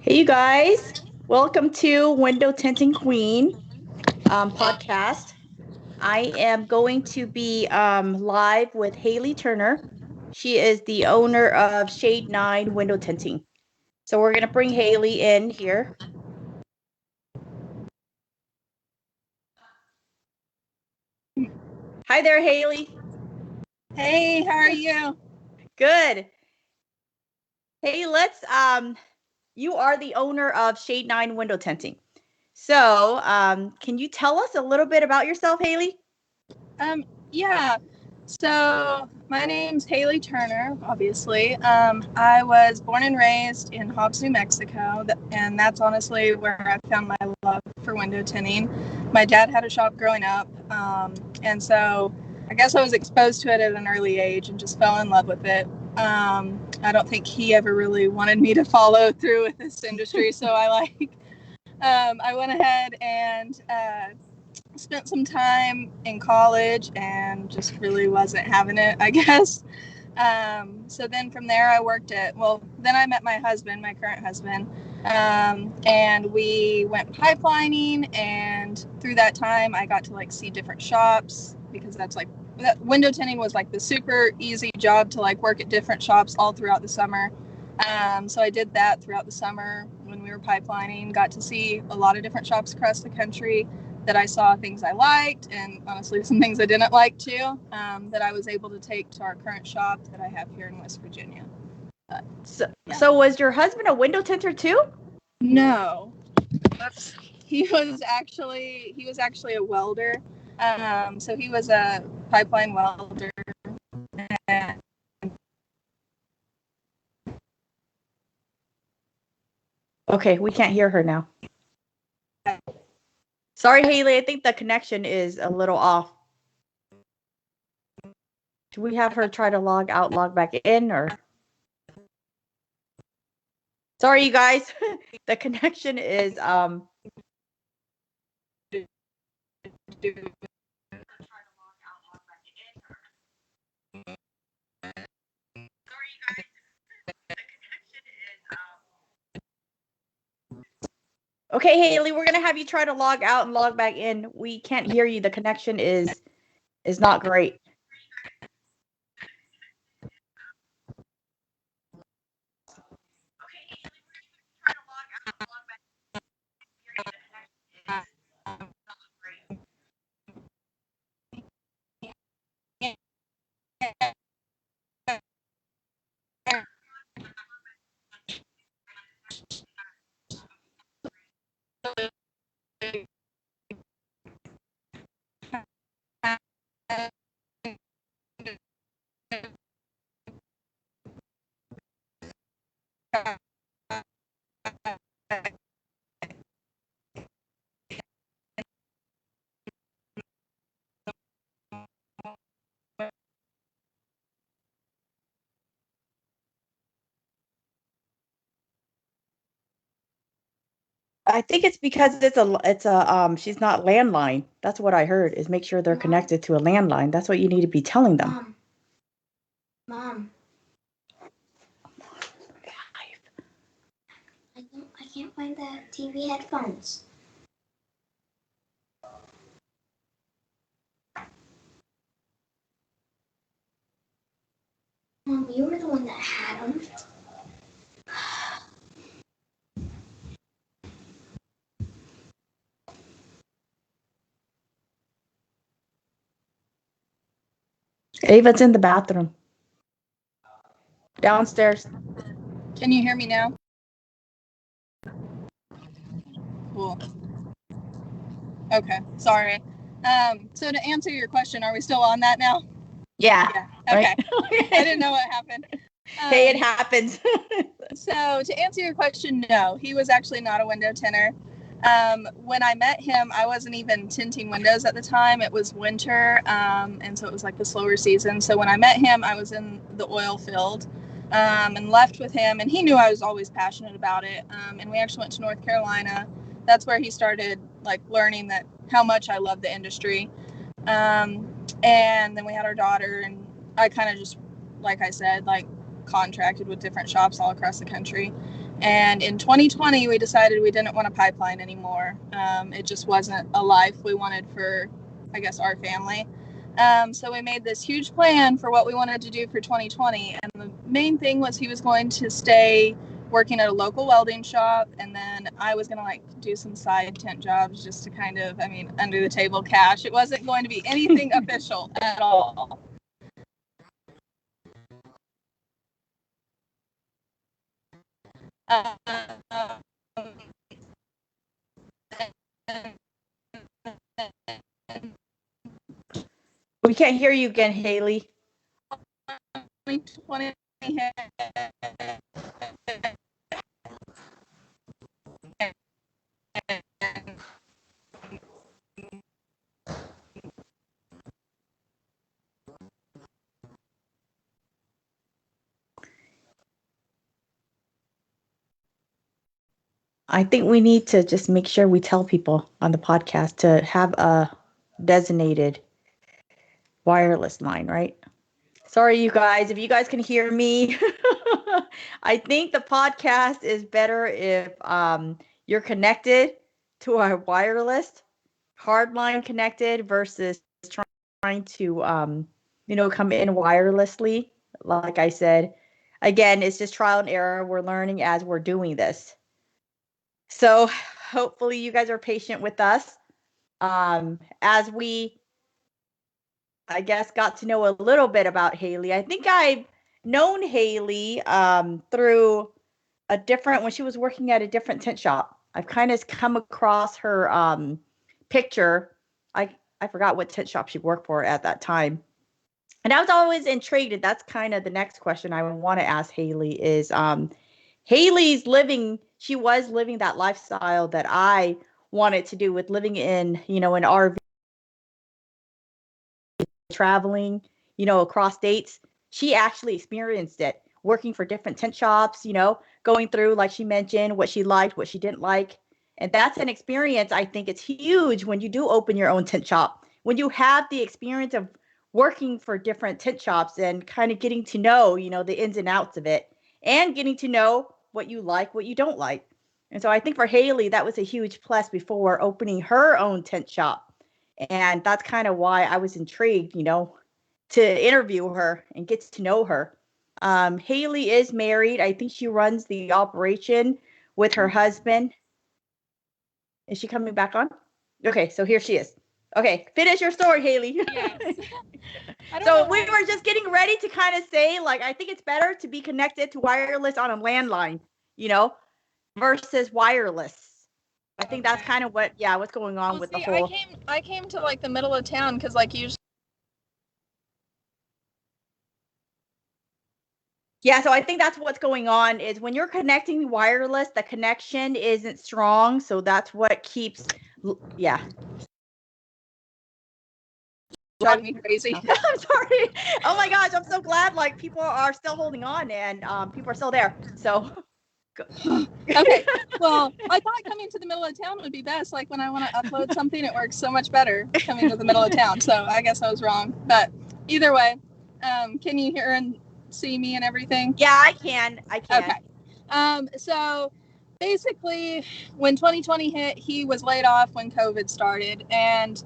Hey, you guys. Welcome to Window Tinting Queen podcast. I am going to be live with Hayley Turner. She is the owner of Shade 9 Window Tinting. So we're going to bring Hayley in here. Hi there, Hayley. Hey, how are you? Good. Hey, you are the owner of Shade 9 Window Tinting. So, can you tell us a little bit about yourself, Hayley? Yeah. So my name's Hayley Turner, obviously. I was born and raised in Hobbs, New Mexico, and that's honestly where I found my love for window tinting. My dad had a shop growing up, and so I guess I was exposed to it at an early age and just fell in love with it. I don't think he ever really wanted me to follow through with this industry, so I went ahead and spent some time in college and just really wasn't having it, I guess. So then from there then I met my husband, my current husband, and we went pipelining, and through that time I got to see different shops, because window tinting was the super easy job to work at different shops all throughout the summer. So I did that throughout the summer when we were pipelining, got to see a lot of different shops across the country, that I saw things I liked, and honestly some things I didn't like too, that I was able to take to our current shop that I have here in West Virginia. So was your husband a window tinter too? No. He was actually a welder. So he was a pipeline welder. Okay, we can't hear her now. Sorry, Hayley, I think the connection is a little off. Do we have her try to log out, log back in, or? Sorry, you guys. The connection is Okay, Hayley, we're gonna have you try to log out and log back in. We can't hear you. The connection is not great. I think it's because she's not landline. That's what I heard, is make sure they're connected to a landline. That's what you need to be telling them. Mom. I can't find the TV headphones. Mom, you were the one that had them. Ava's in the bathroom. Downstairs. Can you hear me now? Cool. Okay, sorry. So to answer your question, are we still on that now? Yeah. Okay. Right? I didn't know what happened. Hey, it happens. So to answer your question, no, he was actually not a window tinter. When I met him, I wasn't even tinting windows at the time. It was winter, and so it was the slower season. So when I met him, I was in the oil field, and left with him, and he knew I was always passionate about it. And we actually went to North Carolina. That's where he started learning how much I love the industry. And then we had our daughter, and I kind of just, like I said, contracted with different shops all across the country. And in 2020, we decided we didn't want a pipeline anymore. It just wasn't a life we wanted for, I guess, our family. So we made this huge plan for what we wanted to do for 2020. And the main thing was he was going to stay working at a local welding shop. And then I was going to like do some side tent jobs just to kind of, under the table cash. It wasn't going to be anything official at all. We can't hear you again, Hayley. 2020 I think we need to just make sure we tell people on the podcast to have a designated wireless line, right? Sorry, you guys, if you guys can hear me. I think the podcast is better if you're connected to our wireless, hardline connected versus trying to come in wirelessly. Like I said, again, it's just trial and error. We're learning as we're doing this. So hopefully you guys are patient with us as we, I guess, got to know a little bit about Hayley. I think I've known Hayley through when she was working at a different tent shop. I've kind of come across her picture. I forgot what tent shop she worked for at that time. And I was always intrigued. And that's kind of the next question I want to ask Hayley is she was living that lifestyle that I wanted to do with living in, an RV, traveling, across states. She actually experienced it working for different tent shops, going through, like she mentioned, what she liked, what she didn't like. And that's an experience. I think it's huge when you do open your own tent shop, when you have the experience of working for different tent shops and kind of getting to know, the ins and outs of it and getting to know what you like, what you don't like. And so I think for Hayley, that was a huge plus before opening her own tent shop. And that's kind of why I was intrigued, to interview her and get to know her. Hayley is married. I think she runs the operation with her husband. Is she coming back on? Okay, so here she is. Okay, finish your story, Hayley. Yes. So we were just getting ready to kind of say, like, I think it's better to be connected to wireless on a landline, versus wireless. I think that's kind of what's going on with the whole. I came to like the middle of town because like usually. Yeah, so I think that's what's going on is when you're connecting wireless, the connection isn't strong. So that's what keeps, Drive me crazy. I'm sorry. Oh my gosh, I'm so glad like people are still holding on and people are still there. So okay. Well, I thought coming to the middle of town would be best. Like when I want to upload something, it works so much better coming to the middle of town. So I guess I was wrong. But either way, can you hear and see me and everything? Yeah, I can. Okay. So basically, when 2020 hit, he was laid off when COVID started. And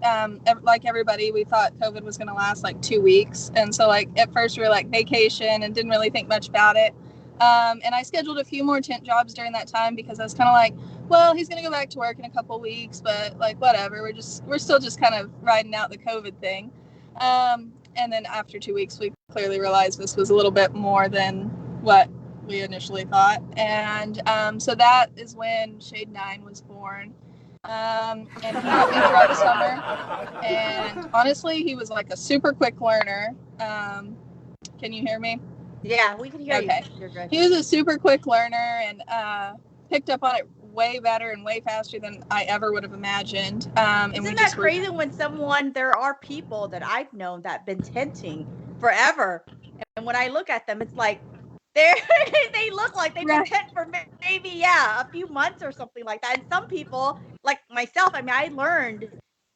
like everybody, we thought COVID was going to last like 2 weeks. And so like at first we were like vacation and didn't really think much about it. And I scheduled a few more tent jobs during that time because I was kind of like, well, he's going to go back to work in a couple weeks, but like, whatever, we're still just kind of riding out the COVID thing. And then after 2 weeks, we clearly realized this was a little bit more than what we initially thought. And so that is when Shade 9 was born. And he got me throughout the summer. And honestly, he was like a super quick learner. Can you hear me? Yeah, we can hear you. You're good. He was a super quick learner and picked up on it way better and way faster than I ever would have imagined. Isn't that crazy when there are people that I've known that have been tenting forever. And when I look at them, it's like, they look like they've been tent for maybe, a few months or something like that. And some people, like myself, I learned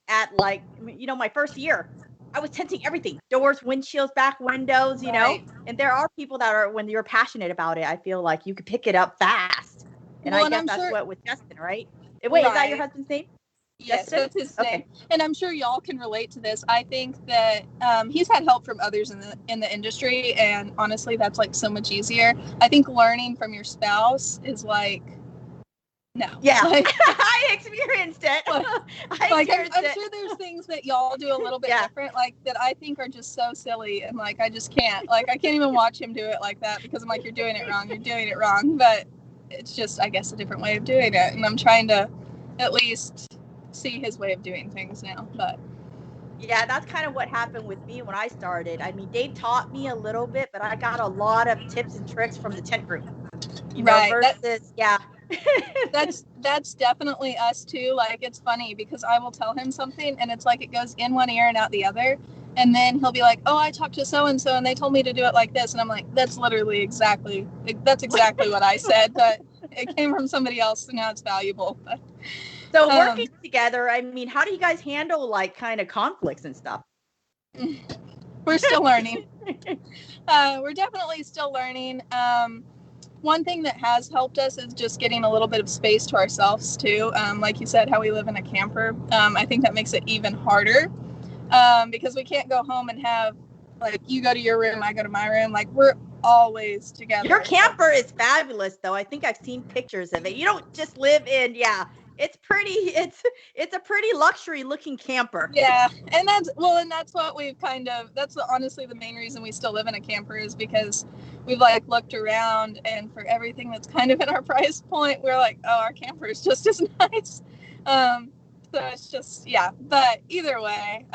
at like, my first year. I was tenting everything, doors, windshields, back windows, and there are people that are, when you're passionate about it, I feel like you could pick it up fast. And Well, I and guess I'm that's sure, what with Justin, right? Wait, is that your right. husband's name? Yes, Justin? that's his name. Okay. And I'm sure y'all can relate to this. I think that he's had help from others in the industry, and honestly, that's like so much easier. I think learning from your spouse is like, no. Yeah, Like, I experienced it. I'm sure there's things that y'all do a little bit different, like that I think are just so silly, and like I just can't. Like I can't even watch him do it like that because I'm like, you're doing it wrong. You're doing it wrong. But it's just, I guess, a different way of doing it, and I'm trying to at least see his way of doing things now. But yeah, that's kind of what happened with me when I started. I mean, Dave taught me a little bit, but I got a lot of tips and tricks from the tent group. Right. Versus that's definitely us too. Like it's funny because I will tell him something and it's like it goes in one ear and out the other, and then he'll be like, oh, I talked to so and so and they told me to do it like this, and I'm like, that's exactly what I said, but it came from somebody else, so now it's valuable. But, so working together, I mean, how do you guys handle like kind of conflicts and stuff? We're still learning. We're definitely still learning. One thing that has helped us is just getting a little bit of space to ourselves too. Like you said, how we live in a camper. I think that makes it even harder because we can't go home and have like you go to your room, I go to my room. Like we're always together. Your camper is fabulous, though. I think I've seen pictures of it. You don't just live in, it's pretty. It's a pretty luxury looking camper. Yeah, and that's what we've that's honestly the main reason we still live in a camper is because we've like looked around and for everything that's kind of in our price point, we're like, oh, our camper is just as nice. So it's just, yeah, but either way,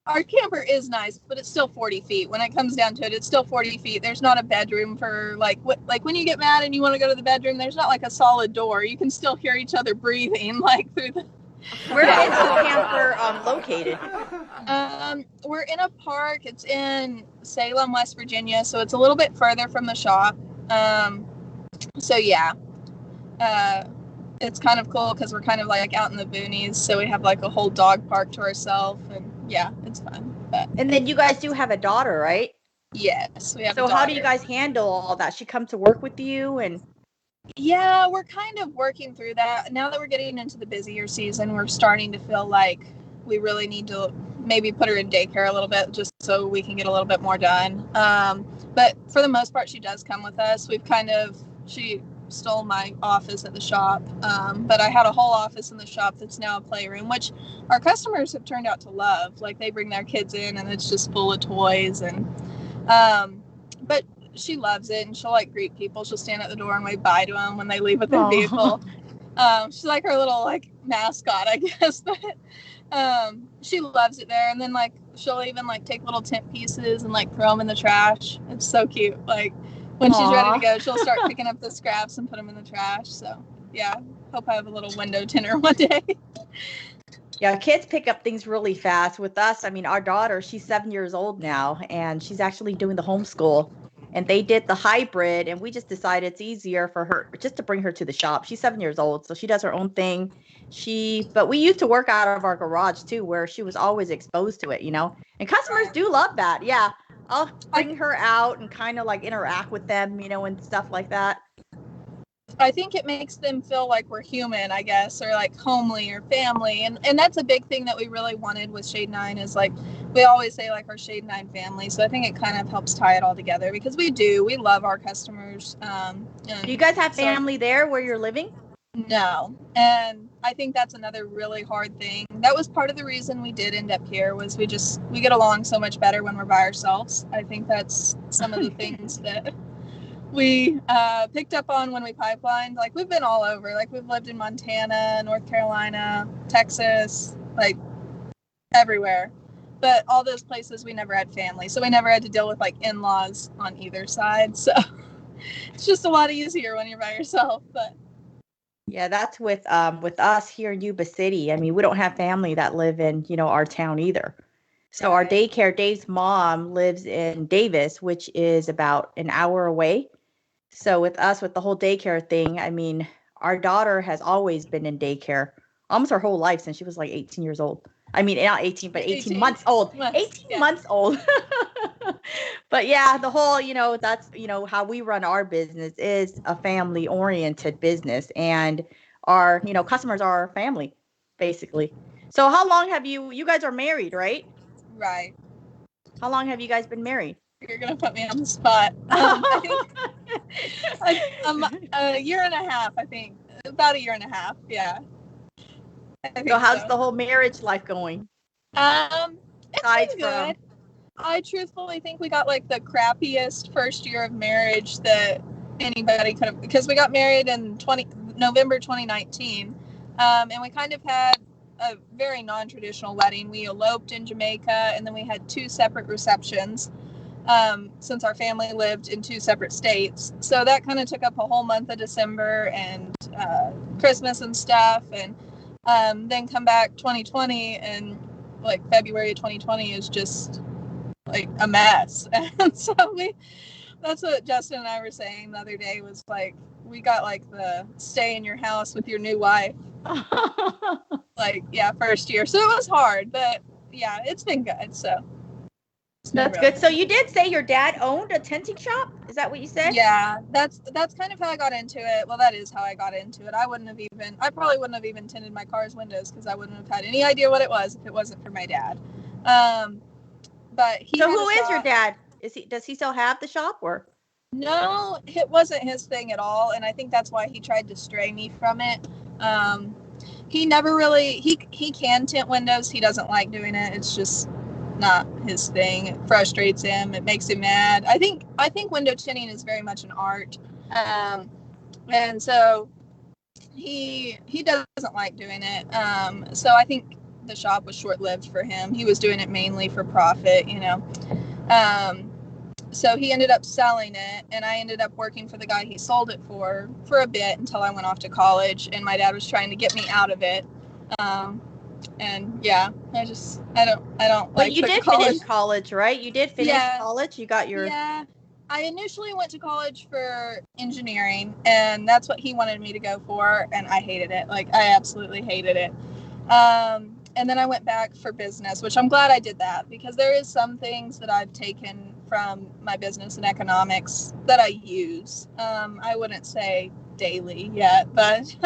our camper is nice, but it's still 40 feet. When it comes down to it, it's still 40 feet. There's not a bedroom for like when you get mad and you want to go to the bedroom, there's not like a solid door. You can still hear each other breathing like through the. Where is the camper located? We're in a park. It's in Salem, West Virginia, so it's a little bit further from the shop. So yeah, it's kind of cool because we're kind of like out in the boonies, so we have like a whole dog park to ourselves, and yeah, it's fun. And then you guys do have a daughter, right? Yes, we have. So how do you guys handle all that? She come to work with you and. Yeah, we're kind of working through that. Now that we're getting into the busier season, we're starting to feel like we really need to maybe put her in daycare a little bit just so we can get a little bit more done. But for the most part, she does come with us. She stole my office at the shop, but I had a whole office in the shop that's now a playroom, which our customers have turned out to love. Like they bring their kids in and it's just full of toys and but she loves it and she'll like greet people. She'll stand at the door and wave bye to them when they leave with their vehicle. She's like her little like mascot, I guess. But she loves it there. And then like she'll even like take little tent pieces and like throw them in the trash. It's so cute. Like when she's ready to go, she'll start picking up the scraps and put them in the trash. So yeah, hope I have a little window tinter one day. Yeah, kids pick up things really fast. With us, I mean, our daughter, she's 7 years old now, and she's actually doing the homeschool. And they did the hybrid, and we just decided it's easier for her just to bring her to the shop. She's 7 years old, so she does her own thing. But we used to work out of our garage too, where she was always exposed to it, And customers do love that. Yeah, I'll bring her out and kind of like interact with them, and stuff like that. I think it makes them feel like we're human, I guess, or like homely or family. And that's a big thing that we really wanted with Shade 9 is like, we always say like our Shade 9 family. So I think it kind of helps tie it all together because we love our customers. Do you guys have family there where you're living? No. And I think that's another really hard thing. That was part of the reason we did end up here was we get along so much better when we're by ourselves. I think that's some of the things that we picked up on when we pipelined. Like we've been all over. Like we've lived in Montana, North Carolina, Texas, like everywhere. But all those places we never had family. So we never had to deal with like in-laws on either side. So it's just a lot easier when you're by yourself. But yeah, that's with us here in Yuba City. I mean, we don't have family that live in, our town either. So our daycare, Dave's mom lives in Davis, which is about an hour away. So with us, with the whole daycare thing, I mean, our daughter has always been in daycare almost her whole life since she was like 18 years old. I mean, not 18, but 18 months old. 18 months old. But yeah, the whole, that's, how we run our business is a family oriented business, and our, customers are our family, basically. So how long have you guys are married, right? Right. How long have you guys been married? You're gonna put me on the spot. I think a year and a half. I think about a year and a half. Yeah. I So think how's so. the whole marriage life going? It's Aside been from good. I truthfully think we got like the crappiest first year of marriage that anybody could have, because we got married in November 2019, and we kind of had a very non-traditional wedding. We eloped in Jamaica, and then we had two separate receptions, since our family lived in two separate states. So that kind of took up a whole month of December and Christmas and stuff, and then come back 2020, and like February of 2020 is just like a mess. And so that's what Justin and I were saying the other day, was like, we got like the stay in your house with your new wife, like, yeah, first year. So it was hard, but yeah, it's been good. So That's really good. So you did say your dad owned a tinting shop? Is that what you said? Yeah, that's kind of how I got into it. Well, that is how I got into it. I probably wouldn't have even tinted my car's windows, because I wouldn't have had any idea what it was if it wasn't for my dad. But he So had who a is your shop. dad? Does he still have the shop, or? No, it wasn't his thing at all, and I think that's why he tried to stray me from it. He never really he can tint windows. He doesn't like doing it. It's just not his thing. It frustrates him. It makes him mad. I think window tinting is very much an art, and so he doesn't like doing it. So I think the shop was short lived for him. He was doing it mainly for profit, So he ended up selling it, and I ended up working for the guy he sold it for a bit, until I went off to college, and my dad was trying to get me out of it. And yeah, I don't But like you the did college. finish college, right? You did finish college. You got your. Yeah. I initially went to college for engineering, and that's what he wanted me to go for, and I hated it. Like, I absolutely hated it. And then I went back for business, which I'm glad I did that, because there is some things that I've taken from my business and economics that I use. I wouldn't say daily yet, but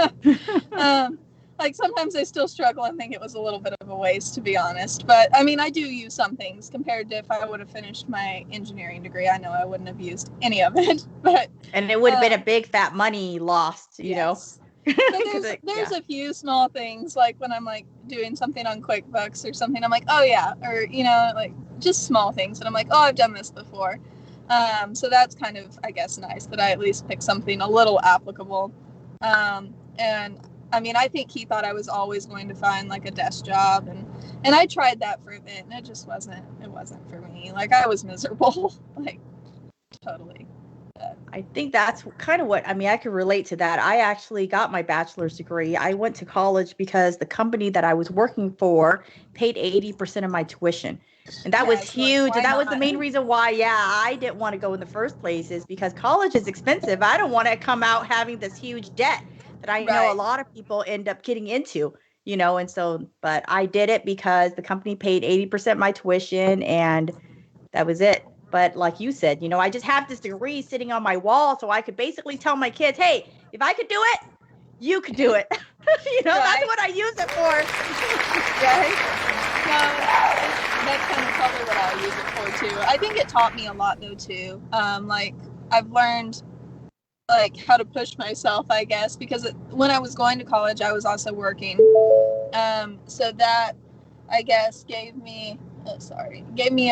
like, sometimes I still struggle and think it was a little bit of a waste, to be honest. But I mean, I do use some things compared to if I would have finished my engineering degree. I know I wouldn't have used any of it, but and it would have been a big fat money lost, yes. But there's a few small things, like when I'm like doing something on QuickBooks or something, I'm like, oh yeah, or like just small things, and I'm like, oh, I've done this before. So that's kind of, I guess, nice that I at least picked something a little applicable. And I mean, I think he thought I was always going to find like a desk job, and I tried that for a bit, and it just wasn't for me. Like, I was miserable, like, totally. I think that's kind of what, I mean, I could relate to that. I actually got my bachelor's degree. I went to college because the company that I was working for paid 80% of my tuition. And that was huge. And that was the main reason why, I didn't want to go in the first place, is because college is expensive. I don't want to come out having this huge debt that I know a lot of people end up getting into, and so, but I did it because the company paid 80% my tuition, and that was it. But like you said, I just have this degree sitting on my wall, so I could basically tell my kids, hey, if I could do it, you could do it. That's what I use it for. Right? No, that's kind of probably what I'll use it for too. I think it taught me a lot though too. Like, I've learned like how to push myself, I guess, because when I was going to college, I was also working. So that, I guess, gave me a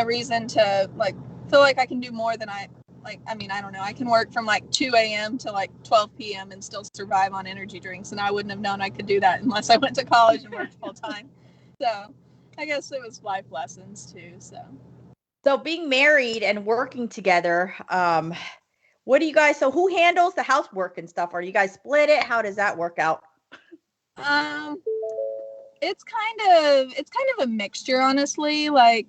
reason to like feel like I can do more than I mean, I don't know. I can work from like 2 a.m. to like 12 p.m. and still survive on energy drinks, and I wouldn't have known I could do that unless I went to college and worked full time. So I guess it was life lessons too. So being married and working together, what do you guys? So who handles the housework and stuff? Are you guys split it? How does that work out? It's kind of a mixture, honestly. Like,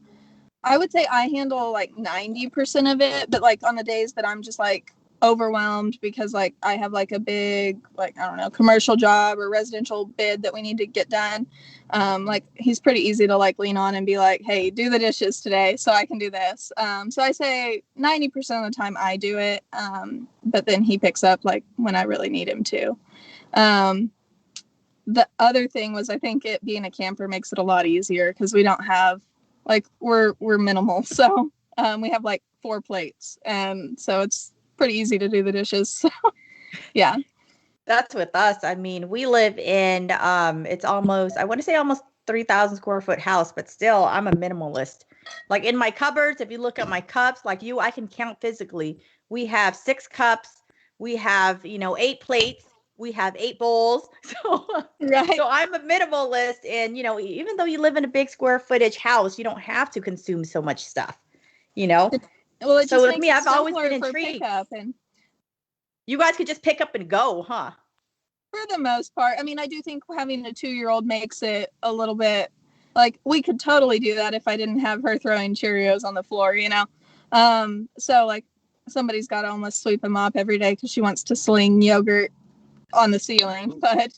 I would say I handle like 90% of it, but like on the days that I'm just like overwhelmed because like I have like a big, like, I don't know, commercial job or residential bid that we need to get done. Like he's pretty easy to like lean on and be like, hey, do the dishes today so I can do this. So I say 90% of the time I do it. But then he picks up like when I really need him to. The other thing was, I think it being a camper makes it a lot easier because we don't have like, we're minimal. So we have like 4 plates, and so it's pretty easy to do the dishes. So yeah. That's with us. I mean, we live in it's almost, I want to say almost 3,000 square foot house, but still I'm a minimalist. Like in my cupboards, if you look at my cups, like you, I can count physically. We have 6 cups, we have, 8 plates, we have 8 bowls. So Right. so I'm a minimalist, and even though you live in a big square footage house, you don't have to consume so much stuff, you know. Well, it So just with makes me, it I've always simpler been for intrigued. pickup, and You guys could just pick up and go, huh? for the most part. I mean, I do think having a 2-year-old makes it a little bit like we could totally do that if I didn't have her throwing Cheerios on the floor, So like somebody's got to almost sweep and mop every day because she wants to sling yogurt on the ceiling. But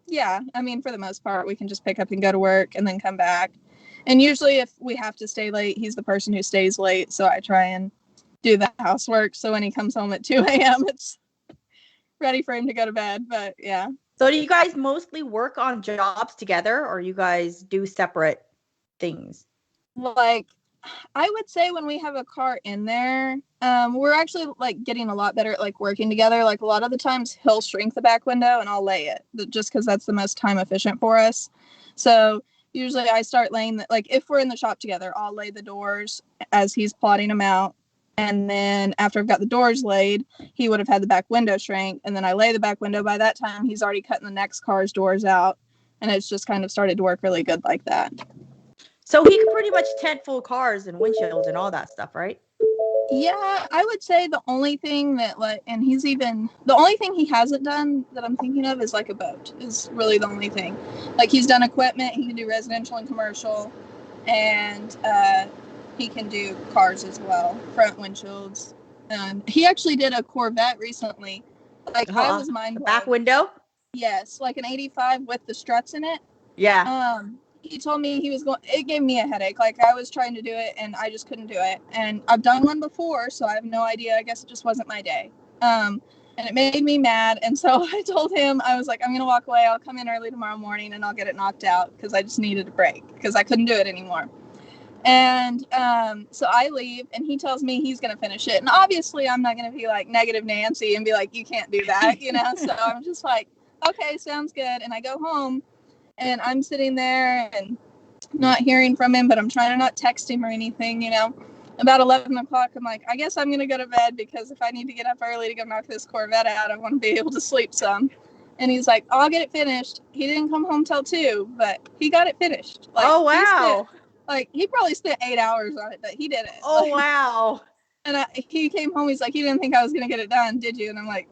yeah, I mean, for the most part, we can just pick up and go to work and then come back. And usually if we have to stay late, he's the person who stays late. So I try and do the housework. So when he comes home at 2 a.m., it's ready for him to go to bed. But yeah. So do you guys mostly work on jobs together, or you guys do separate things? Like, I would say when we have a car in there, we're actually like getting a lot better at like working together. Like a lot of the times he'll shrink the back window and I'll lay it just because that's the most time efficient for us. So usually I start laying like if we're in the shop together, I'll lay the doors as he's plotting them out. And then after I've got the doors laid, he would have had the back window shrink. And then I lay the back window. By that time, he's already cutting the next car's doors out. And it's just kind of started to work really good like that. So he could pretty much tint full cars and windshields and all that stuff, right? Yeah, I would say the only thing that the only thing he hasn't done that I'm thinking of is like a boat is really the only thing. Like he's done equipment, he can do residential and commercial, and he can do cars as well, front windshields. He actually did a Corvette recently. Like I was mind The blown. back window? Yes, like an 85 with the struts in it. Yeah. He told me he was going, it gave me a headache. Like I was trying to do it and I just couldn't do it. And I've done one before, so I have no idea. I guess it just wasn't my day. And it made me mad. And so I told him, I was like, I'm going to walk away. I'll come in early tomorrow morning and I'll get it knocked out because I just needed a break because I couldn't do it anymore. And so I leave and he tells me he's going to finish it. And obviously I'm not going to be like negative Nancy and be like, you can't do that, So I'm just like, okay, sounds good. And I go home and I'm sitting there and not hearing from him, but I'm trying to not text him or anything, About 11 o'clock, I'm like, I guess I'm going to go to bed because if I need to get up early to go knock this Corvette out, I want to be able to sleep some. And he's like, I'll get it finished. He didn't come home till 2, but he got it finished. Like, oh, wow. He probably spent 8 hours on it, but he did it. Oh, wow. And he came home, he's like, you didn't think I was going to get it done, did you? And I'm like,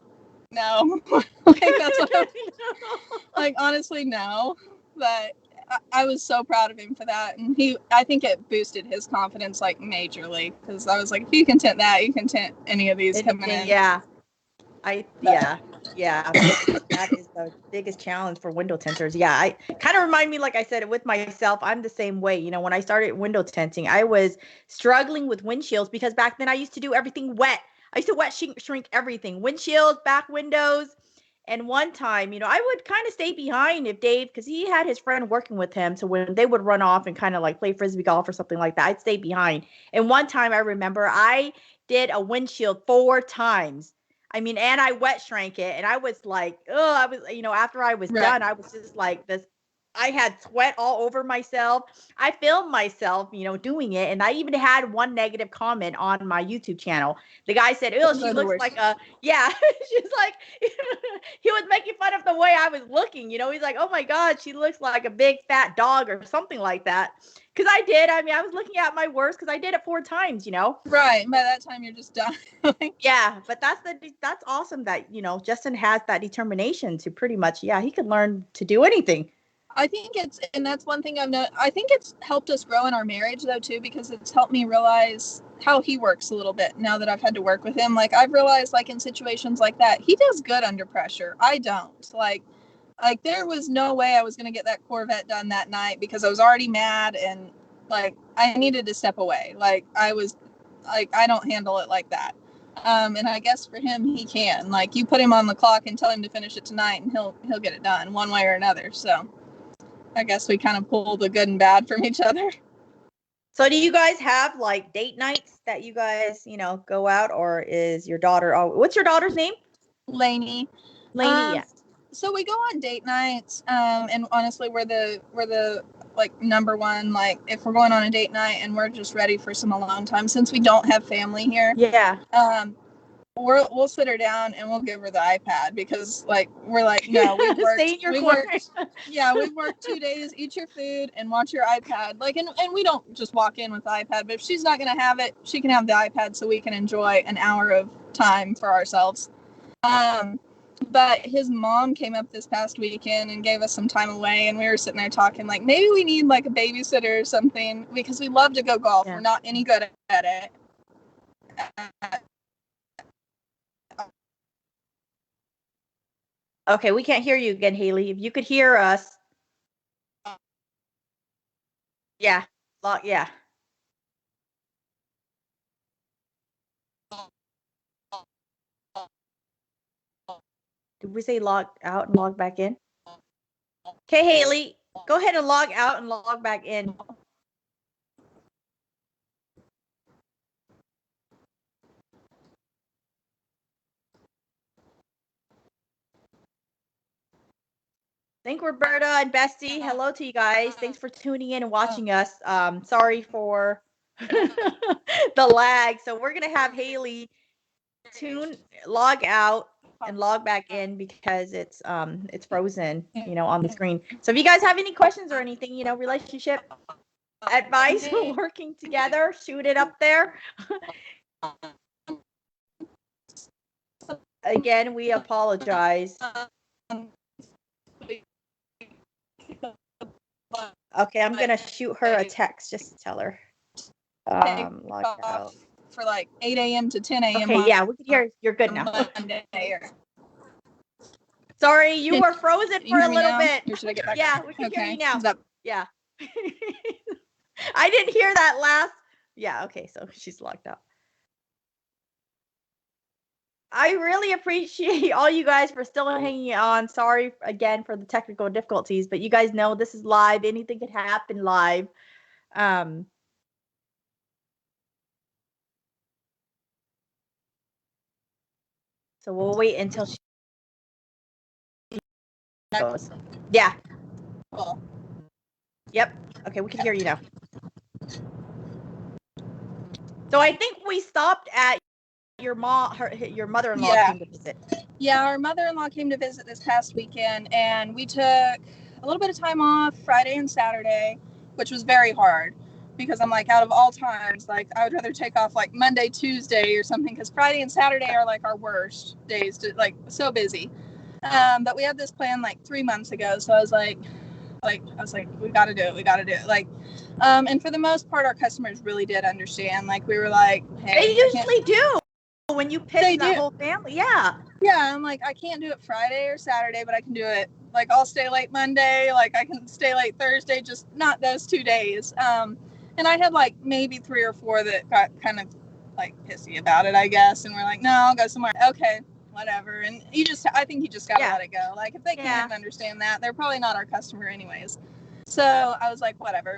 no. Like, that's what like, honestly, no. But I was so proud of him for that. And I think it boosted his confidence, like, majorly. Because I was like, if you can tint that, you can tint any of these coming in. Yeah. Yeah. That is the biggest challenge for window tinters. Yeah, I kind of remind me, like I said, with myself, I'm the same way. When I started window tinting, I was struggling with windshields because back then I used to do everything wet. I used to wet shrink everything, windshields, back windows. And one time, I would kind of stay behind if Dave, because he had his friend working with him. So when they would run off and kind of like play frisbee golf or something like that, I'd stay behind. And one time I remember I did a windshield 4 times. I mean, and I wet shrank it, and I was like, oh, I was, after I was done, I was just like this. I had sweat all over myself. I filmed myself, doing it, and I even had one negative comment on my YouTube channel. The guy said, "Oh, she looks like a yeah." She's like, he was making fun of the way I was looking. He's like, "Oh my God, she looks like a big fat dog or something like that." Because I did. I mean, I was looking at my worst because I did it 4 times. Right. By that time, you're just done. Yeah, but that's awesome that Justin has that determination to pretty much he could learn to do anything. I think and that's one thing I think it's helped us grow in our marriage though too, because it's helped me realize how he works a little bit now that I've had to work with him. Like I've realized, like in situations like that, he does good under pressure. I don't. Like there was no way I was going to get that Corvette done that night because I was already mad and like I needed to step away. Like I was like, I don't handle it like that. And I guess for him, he can. Like you put him on the clock and tell him to finish it tonight and he'll get it done one way or another. So I guess we kind of pull the good and bad from each other. So do you guys have like date nights that you guys, go out, or is your daughter, what's your daughter's name? Lainey. Yeah. So we go on date nights, and honestly, we're the like number one, like if we're going on a date night and we're just ready for some alone time, since we don't have family here. Yeah. We'll sit her down and we'll give her the iPad because like we're like, no, we've worked yeah, we've worked 2 days, eat your food and watch your iPad. Like and we don't just walk in with the iPad, but if she's not gonna have it, she can have the iPad so we can enjoy an hour of time for ourselves. But his mom came up this past weekend and gave us some time away, and we were sitting there talking like maybe we need like a babysitter or something because we love to go golf. Yeah. We're not any good at it. Okay, we can't hear you again, Hayley. If you could hear us. Yeah. Yeah. Did we say log out and log back in? Okay, Hayley, go ahead and log out and log back in. I think Roberta and Bestie, hello to you guys. Thanks for tuning in and watching us. Sorry for the lag. So we're gonna have Hayley log out and log back in because it's frozen, on the screen. So if you guys have any questions or anything, relationship advice, working together, shoot it up there. Again, we apologize. Okay, I'm gonna shoot her a text. Just tell her. Log out for like 8 a.m. to 10 a.m. Okay, yeah, we can hear you're good now. Sorry, you were frozen for a little bit. Or should I get back yeah, we can hear you now. Yeah. I didn't hear that last. Yeah, okay, so she's logged out. I really appreciate all you guys for still hanging on. Sorry again for the technical difficulties, but you guys know this is live. Anything could happen live. So we'll wait until she goes. Yeah. Cool. Yep. Okay, we can hear you now. So I think we stopped at your mother-in-law came to visit. Yeah, our mother-in-law came to visit this past weekend, and we took a little bit of time off Friday and Saturday, which was very hard because I'm like, out of all times, like I would rather take off like Monday, Tuesday or something, because Friday and Saturday are like our worst days to like so busy. But we had this plan like 3 months ago, so I was like we got to do it. Like, and for the most part, our customers really did understand. Like we were like, hey, they usually do. When you pick the whole family, yeah. I'm like, I can't do it Friday or Saturday, but I can do it. Like, I'll stay late Monday. Like, I can stay late Thursday, just not those 2 days. And I had like maybe 3 or 4 that got kind of like pissy about it, I guess. And we're like, no, I'll go somewhere. Okay, whatever. And I think you just gotta let it go. Like, if they can't even understand that, they're probably not our customer anyways. So I was like, whatever.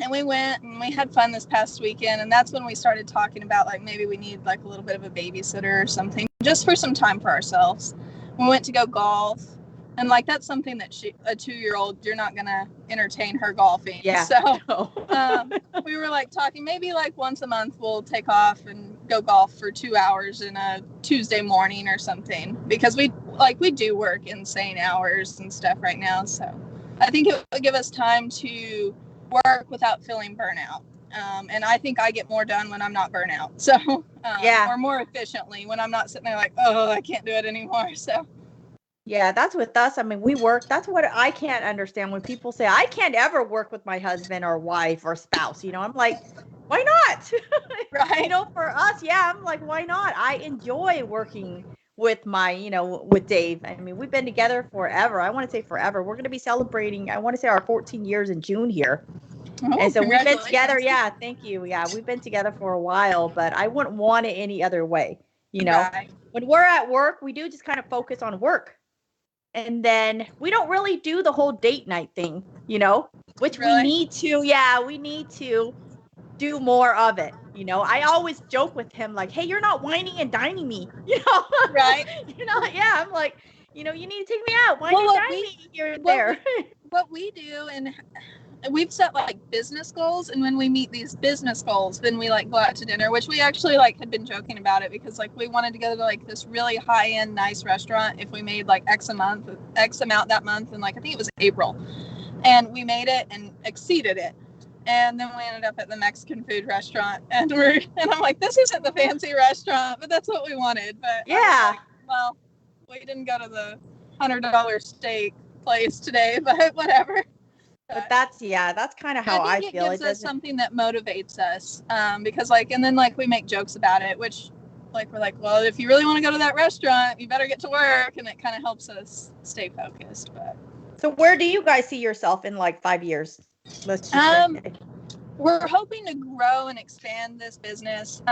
And we went and we had fun this past weekend, and that's when we started talking about like maybe we need like a little bit of a babysitter or something just for some time for ourselves. We went to go golf, and like that's something that a 2-year-old, you're not gonna entertain her golfing. Yeah. So we were like talking maybe like once a month we'll take off and go golf for 2 hours in a Tuesday morning or something, because we do work insane hours and stuff right now. So I think it would give us time to work without feeling burnout. And I think I get more done when I'm not burnout. So, or more efficiently when I'm not sitting there like, oh, I can't do it anymore. So, Yeah, that's with us. I mean, we work. That's what I can't understand when people say, I can't ever work with my husband or wife or spouse. I'm like, why not? Right. For us, yeah, I'm like, why not? I enjoy working with with Dave. I mean, we've been together forever. I want to say forever. We're going to be celebrating, I want to say our 14 years in June here. Oh, And so we've been together. congratulations. Yeah, thank you. Yeah, we've been together for a while, but I wouldn't want it any other way. Right. When we're at work, we do just kind of focus on work. And then we don't really do the whole date night thing, which we Really? need to. Yeah, we need to do more of it. I always joke with him like, hey, you're not whining and dining me. Right. Yeah, I'm like, you need to take me out, wine Well, and dine me here and there. What we do, and we've set like business goals, and when we meet these business goals, then we like go out to dinner, which we actually like had been joking about it because like we wanted to go to like this really high-end nice restaurant if we made like X amount that month, and like I think it was April, and we made it and exceeded it. And then we ended up at the Mexican food restaurant, and I'm like, this isn't the fancy restaurant, but that's what we wanted. But Yeah. like, well, we didn't go to the $100 steak place today, but whatever. But that's kind of how I think feel. It gives us something that motivates us, because like, and then like we make jokes about it, which like we're like, well, if you really want to go to that restaurant, you better get to work, and it kind of helps us stay focused. But so where do you guys see yourself in like 5 years? Let's just say. We're hoping to grow and expand this business.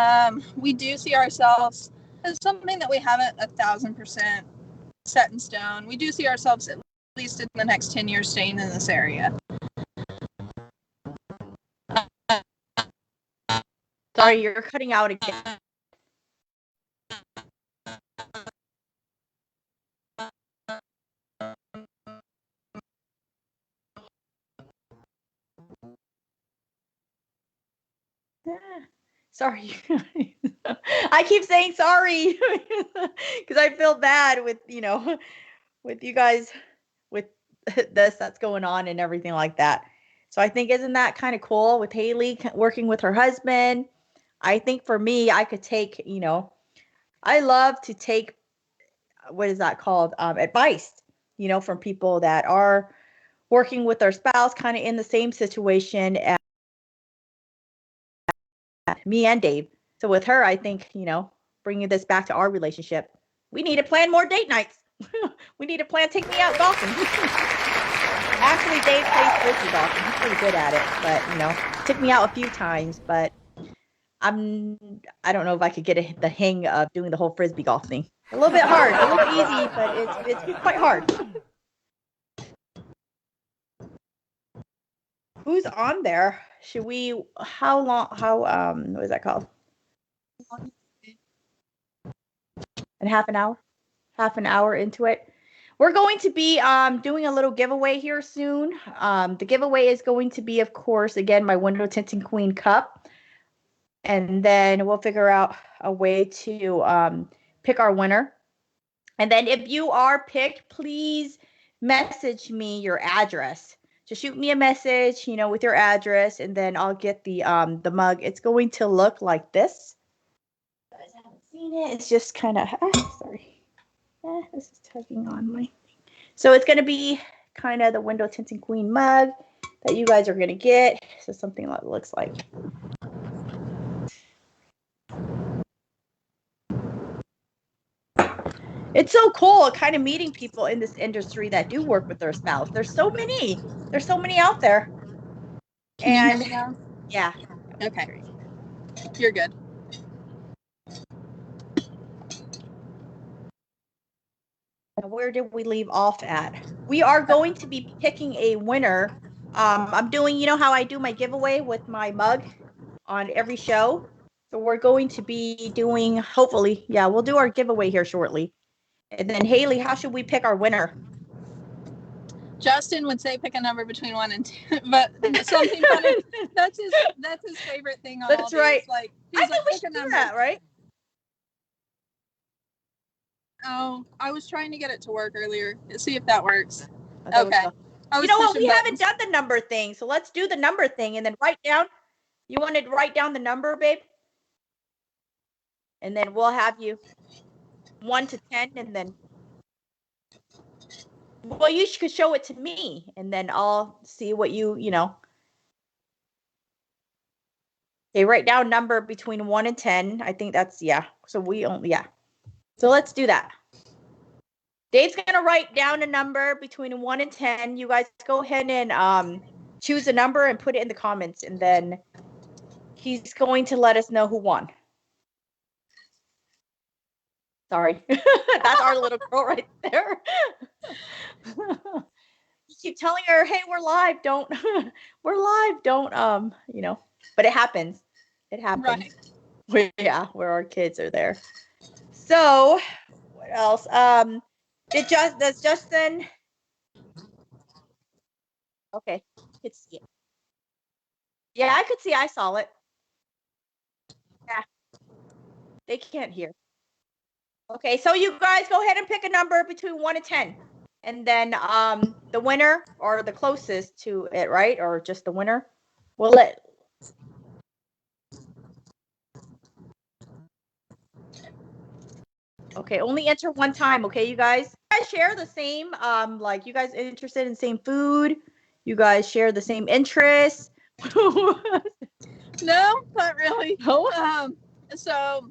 We do see ourselves as something that we haven't 1,000% set in stone. We do see ourselves at least in the next 10 years staying in this area. Sorry, you're cutting out again. Sorry. I keep saying sorry because I feel bad with, with you guys, with this that's going on and everything like that. So I think, isn't that kind of cool with Hayley working with her husband? I think for me, I could take, I love to take, what is that called? Advice, from people that are working with their spouse kind of in the same situation as me and Dave. So with her, I think, bringing this back to our relationship, we need to plan more date nights. We need to plan take me out golfing. Actually, Dave plays frisbee golf and he's pretty good at it, but took me out a few times, but I don't know if I could get the hang of doing the whole frisbee golf thing. A little bit hard. It looks easy, but it's quite hard. Who's on there? Should we? How long? What is that called? And half an hour. Half an hour into it. We're going to be doing a little giveaway here soon. The giveaway is going to be, of course, again, my Window Tinting Queen cup. And then we'll figure out a way to pick our winner. And then if you are picked, please message me your address. Just shoot me a message, with your address, and then I'll get the mug. It's going to look like this. You guys haven't seen it. It's just kind of sorry. This is tugging on my thing. So it's going to be kind of the Window Tinting Queen mug that you guys are going to get. So something that looks like. It's so cool kind of meeting people in this industry that do work with their spouse. There's so many out there. Can you hear me now? Yeah. Okay. You're good. Where did we leave off at? We are going to be picking a winner. I'm doing, how I do my giveaway with my mug on every show. So we're going to be doing, hopefully, we'll do our giveaway here shortly. And then Hayley, how should we pick our winner? Justin would say pick a number between 1 and 10, but something funny. That's his favorite thing on That's all right. Days. Like, I think we should do that, right? Oh, I was trying to get it to work earlier. See if that works. Okay. You know what? We haven't done the number thing, so let's do the number thing and then write down. You want to write down the number, babe? And then we'll have you 1 to 10, and then Well, you could show it to me, and then I'll see what you know. Okay, write down number between 1 and 10. I think that's, yeah. So we only, yeah. So let's do that. Dave's going to write down a number between 1 and 10. You guys go ahead and choose a number and put it in the comments, and then he's going to let us know who won. Sorry. That's our little girl right there. You keep telling her, hey, we're live. Don't, we're live. Don't, you know, but it happens. It happens. Right. Where our kids are there. So, what else? Does Justin? Okay, could see it. Yeah, I could see. I saw it. Yeah, they can't hear. Okay, so you guys go ahead and pick a number between 1 and 10, and then the winner or the closest to it, right? Or just the winner. We'll let. Okay, only enter one time. Okay, you guys. You guys share the same. Like you guys interested in same food. You guys share the same interests. No, not really. No. So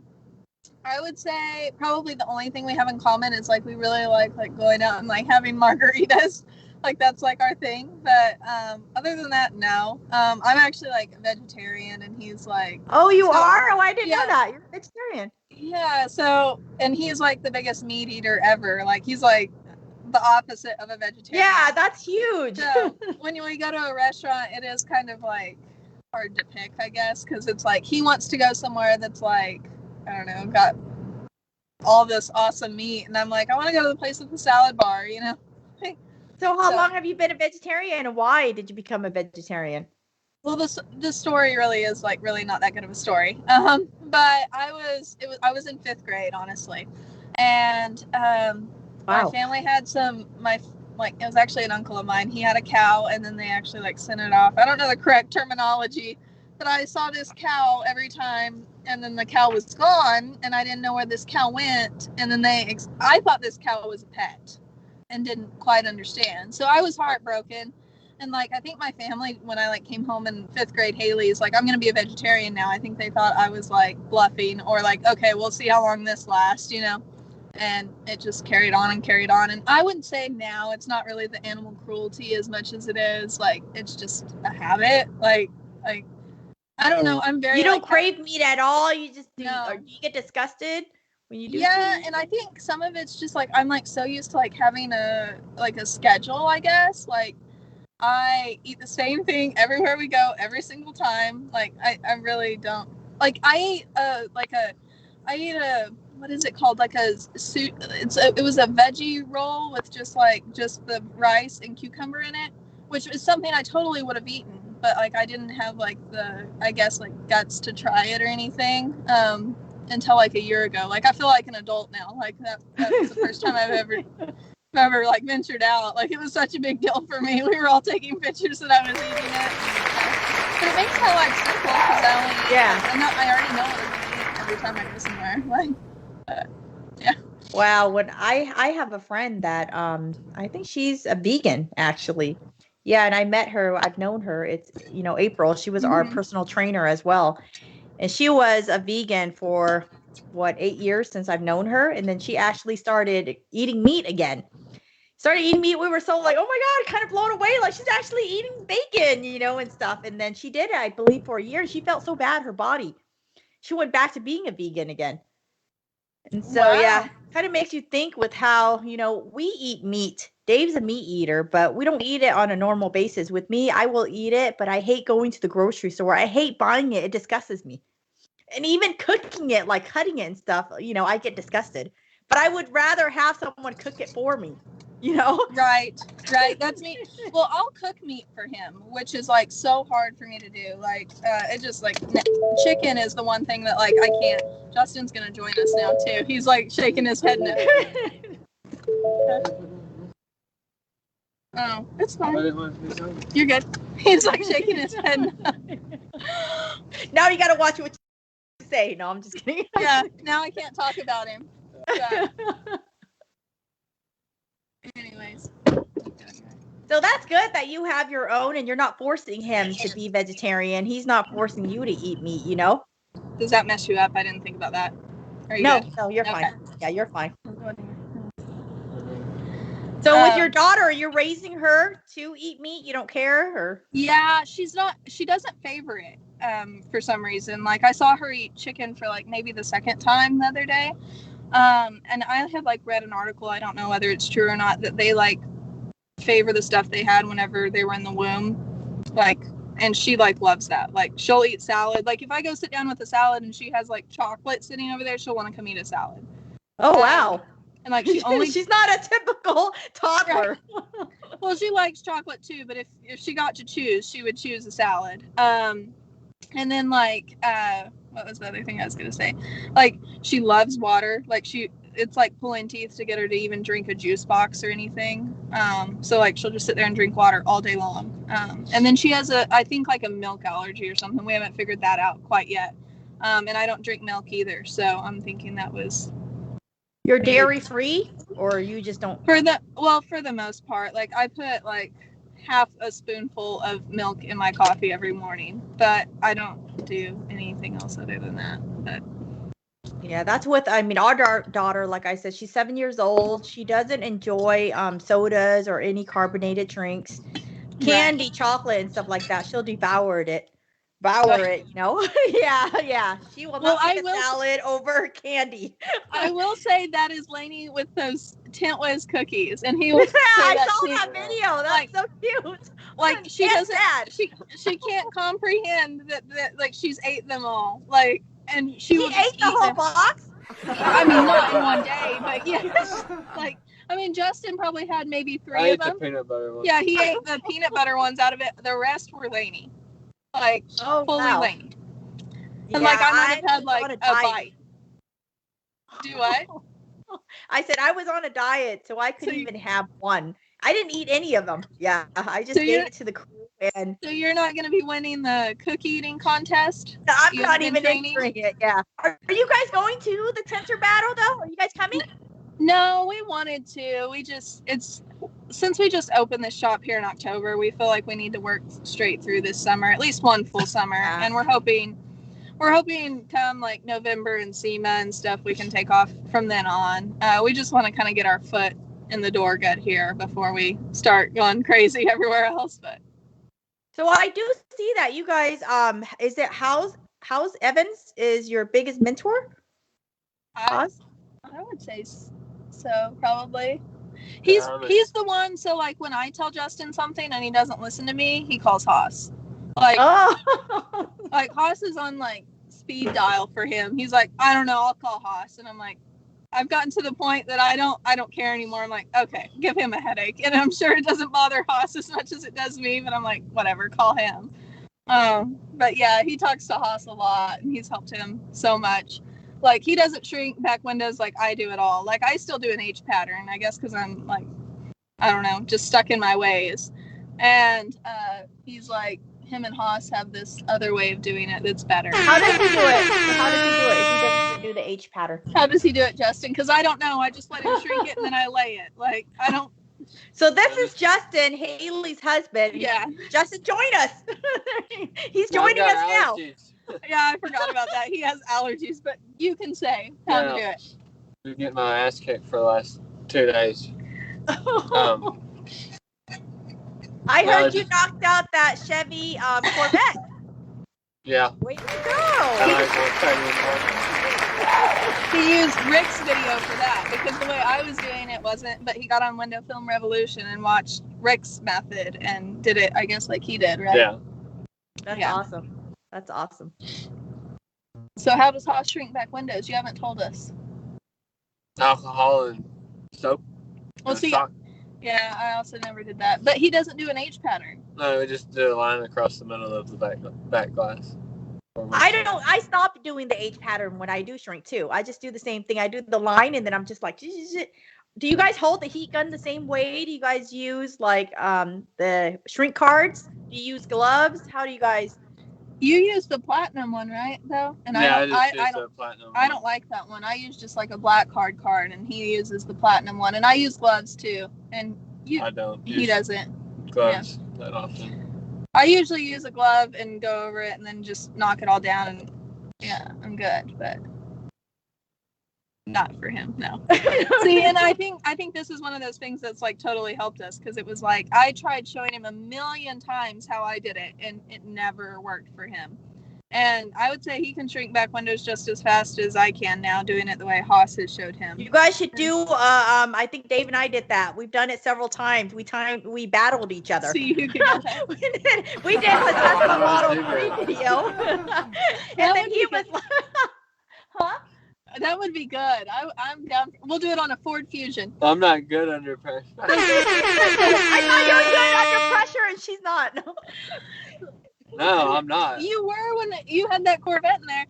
I would say probably the only thing we have in common is like we really like going out and like having margaritas. Like that's like our thing. But other than that, no. I'm actually like a vegetarian, and he's like. Oh, you are? Oh, I didn't know that. You're a vegetarian. Yeah. So, and he's like the biggest meat eater ever. Like he's like the opposite of a vegetarian. Yeah, that's huge. So when we go to a restaurant, it is kind of like hard to pick, I guess, because it's like he wants to go somewhere that's like, I don't know, got all this awesome meat, and I'm like, I want to go to the place with the salad bar, you know. So how long have you been a vegetarian, and why did you become a vegetarian? Well, this story really is like really not that good of a story. But I was in 5th grade, honestly, and my family had it was actually an uncle of mine. He had a cow, and then they actually like sent it off. I don't know the correct terminology, but I saw this cow every time, and then the cow was gone, and I didn't know where this cow went. And then I thought this cow was a pet, and didn't quite understand. So I was heartbroken. And like I think my family, when I like came home in 5th grade, Hayley's like, I'm gonna be a vegetarian now. I think they thought I was like bluffing, or like, okay, we'll see how long this lasts, you know. And it just carried on and carried on. And I wouldn't say now it's not really the animal cruelty as much as it is like it's just a habit. Like I don't know. I'm very. You don't crave meat at all. You just do. No. Or do you get disgusted when you do? Yeah, and I think some of it's just like I'm like so used to like having a schedule, I guess. Like I eat the same thing everywhere we go, every single time. Like I really don't like. I ate a what is it called? Like a soup. It was a veggie roll with just the rice and cucumber in it, which is something I totally would have eaten, but like I didn't have like the I guess like guts to try it or anything until like a year ago. Like I feel like an adult now. Like that was the first time I've ever like ventured out. Like it was such a big deal for me. We were all taking pictures that I was eating it. But it makes my life simple because I already know what I'm gonna eat every time I go somewhere. Like, yeah. Wow. When I have a friend that I think she's a vegan actually. Yeah, and I met her. I've known her. It's April. She was our personal trainer as well, and she was a vegan for 8 years since I've known her, and then she actually started eating meat again. We were so like, oh my God, kind of blown away. Like she's actually eating bacon, and stuff. And then she did it, I believe, for a year. She felt so bad, her body. She went back to being a vegan again. And so, yeah, kind of makes you think with how, we eat meat. Dave's a meat eater, but we don't eat it on a normal basis. With me, I will eat it, but I hate going to the grocery store. I hate buying it. It disgusts me. And even cooking it, like cutting it and stuff, I get disgusted. But I would rather have someone cook it for me. Right. That's me. Well, I'll cook meat for him, which is like so hard for me to do. Like, it just like chicken is the one thing that like I can't. Justin's gonna join us now too. He's like shaking his head no. Oh, it's fine. You're good. He's like shaking his head no. Now you gotta watch what you say. No, I'm just kidding. Yeah. Now I can't talk about him. Anyways, So that's good that you have your own and you're not forcing him to be vegetarian. He's not forcing you to eat meat, you know? Does that mess you up? I didn't think about that. Are you No, good? no, you're Okay. fine. Yeah, you're fine. So with your daughter, are you raising her to eat meat? You don't care? Or Yeah, she doesn't favor it for some reason. Like I saw her eat chicken for like maybe the second time the other day. And I had like read an article, I don't know whether it's true or not, that they like favor the stuff they had whenever they were in the womb. Like, and she like loves that. Like she'll eat salad. Like if I go sit down with a salad and she has like chocolate sitting over there, she'll want to come eat a salad. oh wow. And like she only she's not a typical toddler. Right. Well, she likes chocolate too, but if she got to choose, she would choose a salad. And then like what was the other thing I was gonna say? Like she loves water. Like it's like pulling teeth to get her to even drink a juice box or anything. So like she'll just sit there and drink water all day long. And then she has I think like a milk allergy or something. We haven't figured that out quite yet. And I don't drink milk either, so I'm thinking that was. You're dairy free, or you just don't? For the most part, like I put like half a spoonful of milk in my coffee every morning, but I don't do anything else other than that. But yeah, that's what I mean. Our daughter, like I said, she's 7 years old. She doesn't enjoy sodas or any carbonated drinks, candy, right. Chocolate, and stuff like that. She'll devour it. You know? yeah. She will not take a salad over candy. I will say that is Lainey with those Tintwist cookies, and he was. I saw that video. That's like, so cute. Like she doesn't. She can't comprehend that like she's ate them all. Like, and she ate the whole box. I mean, not in one day, but yes. Like, I mean, Justin probably had maybe 3 of them. The peanut butter ones. Yeah, he ate the peanut butter ones out of it. The rest were Lainey. Like, fully Lainey. And like I might have had like a bite. Do what? I said I was on a diet, so I couldn't even have one. I didn't eat any of them. Yeah, I just gave it to the crew. And so you're not going to be winning the cookie eating contest? I'm not even entering it. Yeah. Are you guys going to the Tinter battle though? Are you guys coming? No, we wanted to. Since we just opened this shop here in October, we feel like we need to work straight through this summer, at least one full summer, and we're hoping come like November and SEMA and stuff, we can take off from then on. We just want to kind of get our foot in the door good here before we start going crazy everywhere else. But so I do see that you guys, is it House Evans is your biggest mentor? I would say so, probably. He's the one. So like when I tell Justin something and he doesn't listen to me, he calls Haas. Like, like Haas is on like speed dial for him. He's like, I don't know, I'll call Haas. And I'm like, I've gotten to the point that I don't care anymore. I'm like, okay, give him a headache. And I'm sure it doesn't bother Haas as much as it does me, but I'm like, whatever, call him. But yeah, he talks to Haas a lot and he's helped him so much. Like he doesn't shrink back windows like I do at all. Like I still do an H pattern, I guess, because I'm like, I don't know, just stuck in my ways. And he's like, him and Haas have this other way of doing it that's better. How does he do it? If he doesn't do the H pattern? How does he do it, Justin? Because I don't know. I just let him shrink it and then I lay it. Like, I don't. So this is Justin, Hayley's husband. Yeah. Justin, join us. He's joining us now. Yeah, I forgot about that. He has allergies, but you can say how to do it. Been getting my ass kicked for the last 2 days. I heard you knocked out that Chevy Corvette. Yeah. Way to go. He used Rick's video for that because the way I was doing it wasn't, but he got on Window Film Revolution and watched Rick's method and did it, I guess, like he did, right? Yeah. That's awesome. That's awesome. So how does Haas shrink back windows? You haven't told us. Alcohol and soap. Well, see, yeah, I also never did that. But he doesn't do an H pattern. No, we just do a line across the middle of the back glass. I don't know. I stopped doing the H pattern when I do shrink too. I just do the same thing. I do the line and then I'm just like, do you guys hold the heat gun the same way? Do you guys use like the shrink cards? Do you use gloves? How do you guys? You use the platinum one, right? Though, and yeah, I don't like that one. I use just like a black card, and he uses the platinum one, and I use gloves too. And I don't He use doesn't. gloves that often. I usually use a glove and go over it and then just knock it all down and yeah, I'm good, but not for him, no. See, and I think this is one of those things that's like totally helped us because it was like I tried showing him a million times how I did it and it never worked for him. And I would say he can shrink back windows just as fast as I can now doing it the way Haas has showed him. You guys should do I think Dave and I did that. We've done it several times. We battled each other. See who can we did the Tesla Model 3 video. And then he was like, huh? That would be good. I'm down. We'll do it on a Ford Fusion. I'm not good under pressure. I thought you were good under pressure and she's not. No, I'm not. You were when you had that Corvette in there.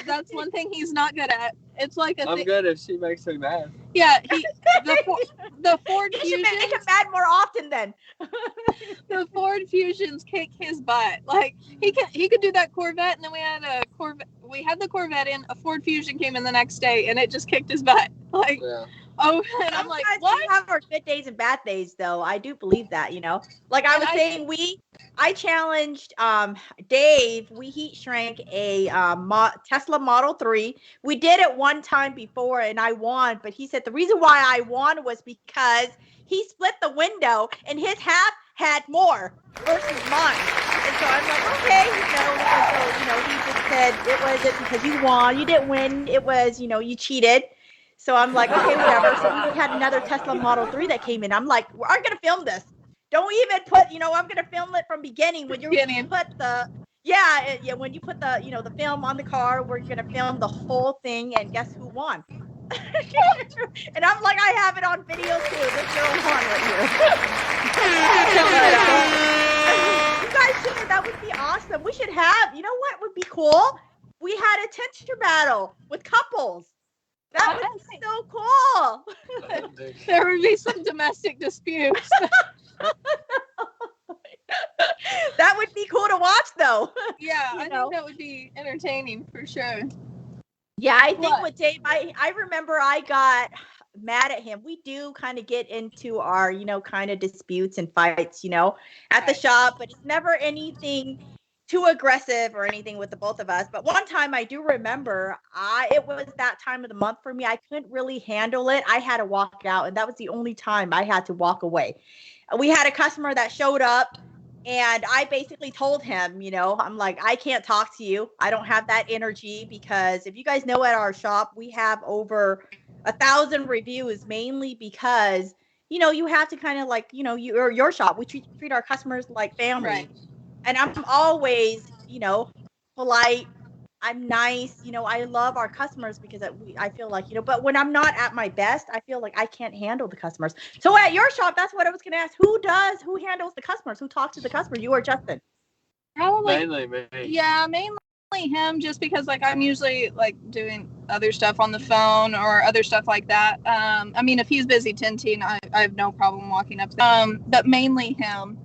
That's one thing he's not good at. It's like I'm good if she makes me mad. Yeah, the Ford Fusions. Make him mad more often then. The Ford Fusions kick his butt. Like he could do that Corvette, and then we had a Corvette. We had the Corvette in. A Ford Fusion came in the next day, and it just kicked his butt. Like Yeah. oh, and I'm like, what? We have our good days and bad days, though. I do believe that, you know. Like I was saying, I challenged Dave. We heat shrank a Tesla Model 3. We did it one time before, and I won. But he said the reason why I won was because he split the window, and his half had more versus mine. And so I'm like, okay, and so he just said it wasn't because you won. You didn't win. It was, you cheated. So I'm like, okay, whatever. So we had another Tesla Model 3 that came in. I'm like, I'm going to film this. Don't even put, I'm going to film it from beginning. When you put when you put the film on the car, we're going to film the whole thing. And guess who won? And I'm like, I have it on video too. This girl won right here. You guys should, that would be awesome. We should have, you know what would be cool? We had a tenter battle with couples. That would be so cool. There would be some domestic disputes. That would be cool to watch, though. Yeah, I think that would be entertaining for sure. Yeah, I think with Dave, I remember I got mad at him. We do kind of get into our, kind of disputes and fights, at the shop, but it's never anything too aggressive or anything with the both of us. But one time I do remember, it was that time of the month for me. I couldn't really handle it. I had to walk out, and that was the only time I had to walk away. We had a customer that showed up, and I basically told him, I'm like, I can't talk to you. I don't have that energy, because if you guys know, at our shop, we have over 1,000 reviews, mainly because, you have to kind of like, your shop, we treat our customers like family. Right. And I'm always, polite. I'm nice. I love our customers because I feel like, but when I'm not at my best, I feel like I can't handle the customers. So at your shop, that's what I was going to ask. Who handles the customers? Who talks to the customer? You or Justin? Probably. Mainly me. Yeah, mainly him, just because like I'm usually like doing other stuff on the phone or other stuff like that. I mean, if he's busy tinting, I have no problem walking up. But mainly him.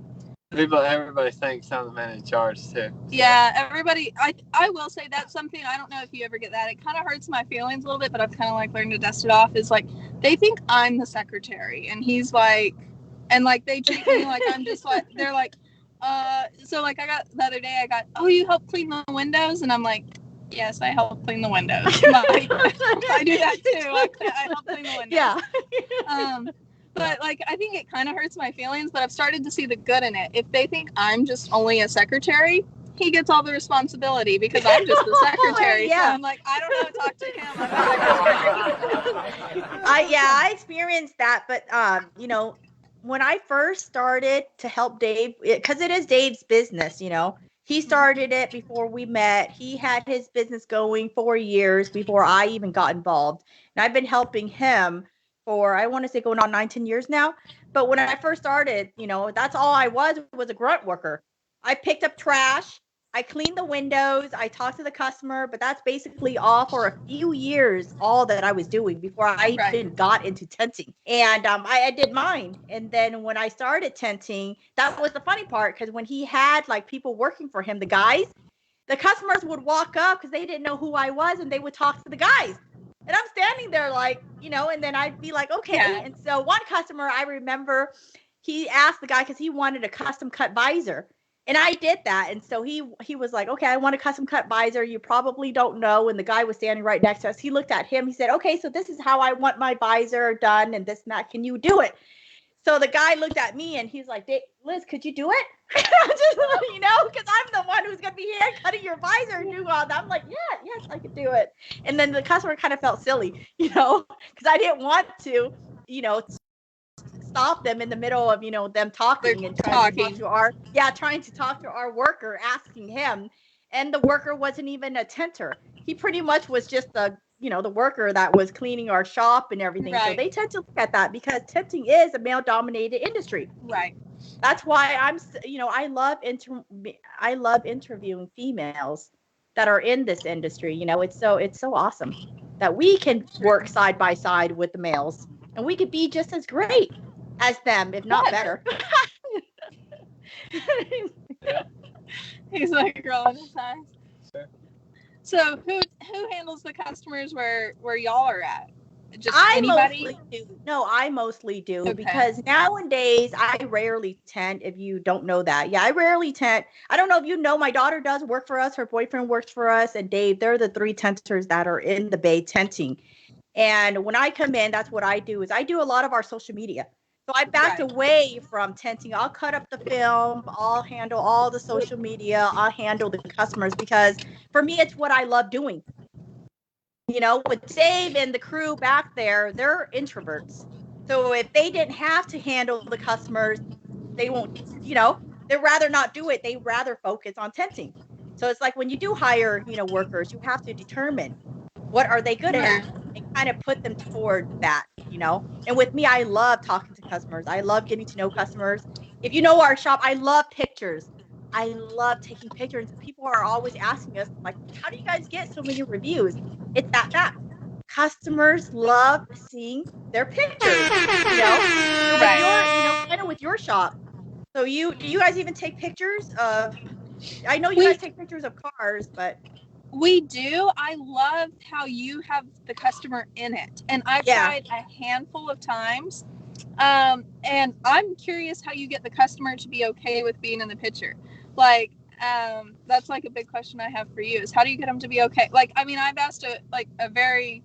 Everybody thinks I'm the man in charge too. So. Yeah, everybody. I will say that's something. I don't know if you ever get that. It kind of hurts my feelings a little bit, but I've kind of like learned to dust it off. Is like they think I'm the secretary, and he's like, and like they treat me like I'm just like they're like, so like I got the other day oh, you help clean the windows, and I'm like, yes, I help clean the windows. I do that too. I help clean the windows. Yeah. But, like, I think it kind of hurts my feelings, but I've started to see the good in it. If they think I'm just only a secretary, he gets all the responsibility because I'm just the secretary. Yeah. So I'm like, I don't know how to talk to him. I'm the secretary. I experienced that. But, when I first started to help Dave, because it is Dave's business, he started it before we met. He had his business going 4 years before I even got involved. And I've been helping him for, I want to say, going on 19 years now. But when I first started, that's all I was a grunt worker. I picked up trash. I cleaned the windows. I talked to the customer, but that's basically all for a few years, all that I was doing before I even got into tinting. And I did mine. And then when I started tinting, that was the funny part, because when he had like people working for him, the customers would walk up because they didn't know who I was, and they would talk to the guys. And I'm standing there like, and then I'd be like, okay. Yeah. And so one customer, I remember he asked the guy because he wanted a custom cut visor. And I did that. And so he was like, okay, I want a custom cut visor. You probably don't know. And the guy was standing right next to us. He looked at him. He said, okay, so this is how I want my visor done and this and that. Can you do it? So the guy looked at me and he's like, Liz, could you do it? Just, because I'm the one who's going to be hand cutting your visor and do all that. I'm like, yeah, yes, I could do it. And then the customer kind of felt silly, because I didn't want to, stop them in the middle of, them talking and trying to talk to our worker, asking him. And the worker wasn't even a tinter. He pretty much was just the worker that was cleaning our shop and everything. Right. So they tend to look at that because tinting is a male-dominated industry. Right. That's why I love interviewing females that are in this industry. It's so awesome that we can work side by side with the males, and we could be just as great as them, if not better. He's like rolling his eyes. So who handles the customers where y'all are at? Just anybody? I mostly do okay. Because nowadays I rarely tent, if you don't know that. Yeah, I rarely tent. I don't know if you know, my daughter does work for us, her boyfriend works for us, and Dave. They're the 3 tenters that are in the Bay tenting. And when I come in, that's what I do, is I do a lot of our social media. So I backed away from tenting. I'll cut up the film. I'll handle all the social media. I'll handle the customers because for me, it's what I love doing. With Dave and the crew back there, they're introverts. So if they didn't have to handle the customers, they won't, they'd rather not do it. They rather focus on tenting. So it's like when you do hire, workers, you have to determine what are they good at and kind of put them toward that, And with me, I love talking to customers. I love getting to know customers. If you know our shop, I love pictures. I love taking pictures. People are always asking us, like, how do you guys get so many reviews? It's that fact. Customers love seeing their pictures, Right. Kind of with your shop. So do you guys even take pictures of, I know you guys take pictures of cars, but. We do. I love how you have the customer in it. And I've tried a handful of times. And I'm curious how you get the customer to be okay with being in the picture. Like, that's like a big question I have for you is how do you get them to be okay? Like, I mean, I've asked a very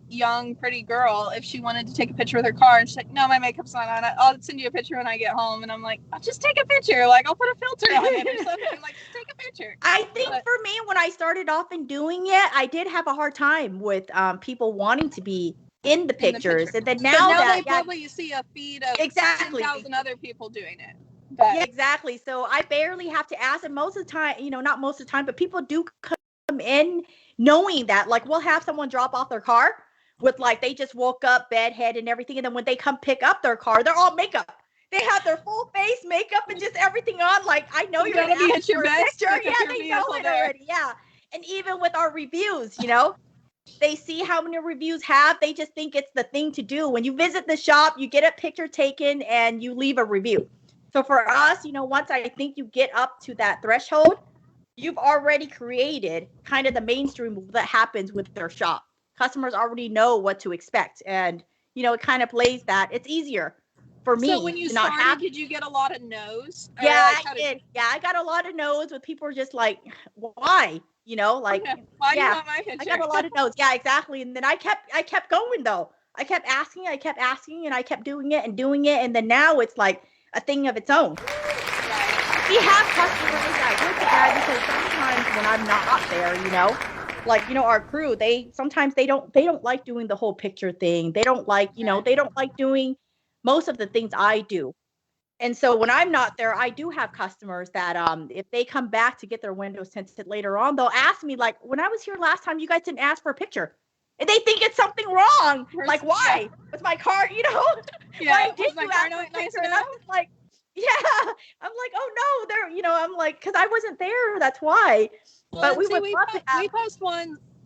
young, pretty girl if she wanted to take a picture with her car, and she's like, no, my makeup's not on. I'll send you a picture when I get home. And I'm like, I'll just take a picture. Like, I'll put a filter on it or something. Like, just take a picture. I think for me, when I started off in doing it, I did have a hard time with people wanting to be in the pictures. And then now they probably see a feed of 10,000 other people doing it. Yeah, exactly. So I barely have to ask. And most of the time, not most of the time, but people do come in knowing that, like, we'll have someone drop off their car with, like, they just woke up, bedhead and everything. And then when they come pick up their car, they're all makeup. They have their full face makeup and just everything on. Like, I know you're going to be at your best. Yeah, they know it already. Yeah. And even with our reviews, they see how many reviews have. They just think it's the thing to do. When you visit the shop, you get a picture taken and you leave a review. So for us, once I think you get up to that threshold, you've already created kind of the mainstream that happens with their shop. Customers already know what to expect. And, it kind of plays that. It's easier for me. So when you started, did you get a lot of no's? Yeah, I did. Yeah, I got a lot of no's with people just like, why? Why do you want my picture? I got a lot of no's. Yeah, exactly. And then I kept going though. I kept asking, and I kept doing it. And then now it's like a thing of its own. We have customers that look at that because sometimes when I'm not there, our crew, sometimes they don't like doing the whole picture thing. They don't like, they don't like doing most of the things I do. And so when I'm not there, I do have customers that if they come back to get their windows tinted later on, they'll ask me, like, when I was here last time, you guys didn't ask for a picture. And they think it's something wrong. Like, why? With my car, Yeah, why did my you car ask for a nice picture? And I'm just like, yeah. I'm like, oh no, there, I'm like, because I wasn't there. That's why. But we post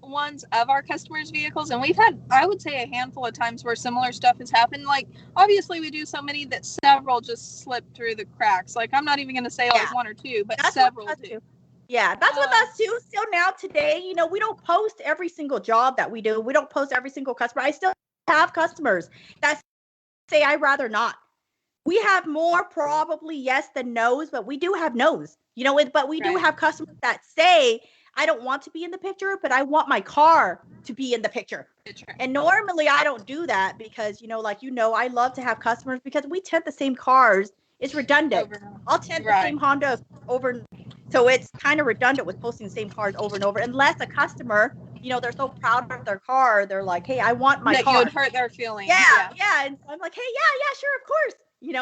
ones of our customers' vehicles, and we've had, I would say, a handful of times where similar stuff has happened. Like, obviously we do so many that several just slip through the cracks. Like, I'm not even going to say like one or two, but that's several do. Yeah, that's with us too. Still now today, we don't post every single job that we do. We don't post every single customer. I still have customers that say I'd rather not. We have more probably yes than no's, but we do have no's. But we do have customers that say I don't want to be in the picture, but I want my car to be in the picture. And normally I don't do that because I love to have customers because we tint the same cars. It's redundant. I'll tint the same Honda over. So it's kind of redundant with posting the same cars over and over, unless a customer, they're so proud of their car. They're like, hey, I want my car. You would hurt their feelings. Yeah. And so I'm like, hey, yeah, sure, of course.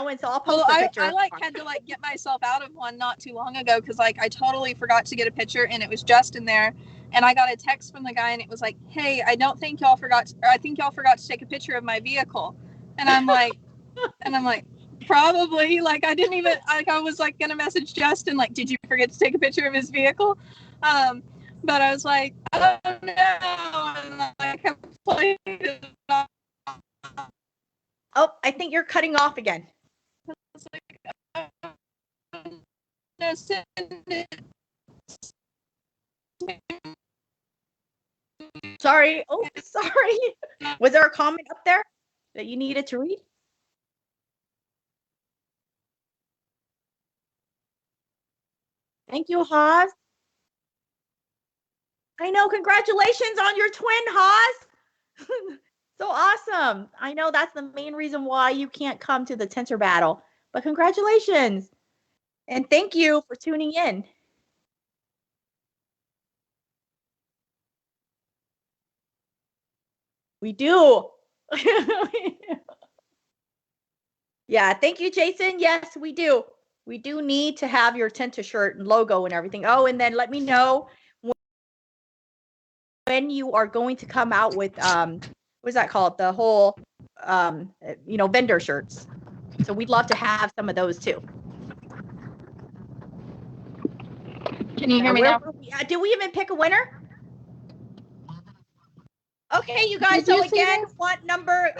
And so I'll post a picture. I had to get myself out of one not too long ago because I totally forgot to get a picture and it was just in there. And I got a text from the guy and it was like, hey, I think y'all forgot to take a picture of my vehicle. And I'm like, probably. I didn't even, I was going to message Justin, did you forget to take a picture of his vehicle? But I was like, oh no. And I completed it. Oh, I think you're cutting off again. Sorry. Oh, sorry. Was there a comment up there that you needed to read? Thank you, Haas. I know. Congratulations on your twin, Haas. So awesome. I know that's the main reason why you can't come to the Tinter Battle, but congratulations. And thank you for tuning in. We do. Yeah, thank you, Jason. Yes, we do. We do need to have your Tinter shirt and logo and everything. Oh, and then let me know when you are going to come out with what's that called? The whole vendor shirts. So we'd love to have some of those too. Can you hear me now? Did we even pick a winner? Okay, you guys. So again, what number?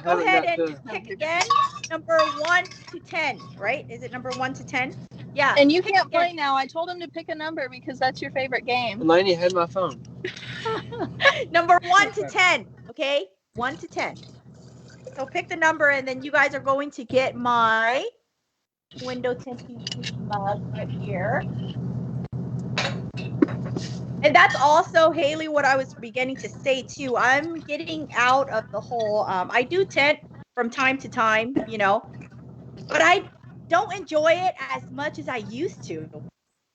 Go ahead and pick again. Number 1 to 10, right? Is it number 1 to 10? Yeah. And you can't play now. I told him to pick a number because that's your favorite game. Lainey had my phone. Number 1 to 10. Okay, 1 to 10. So pick the number, and then you guys are going to get my Window Tinting Queen mug right here. And that's also, Hayley, what I was beginning to say too. I'm getting out of the whole, I do tint from time to time, but I don't enjoy it as much as I used to.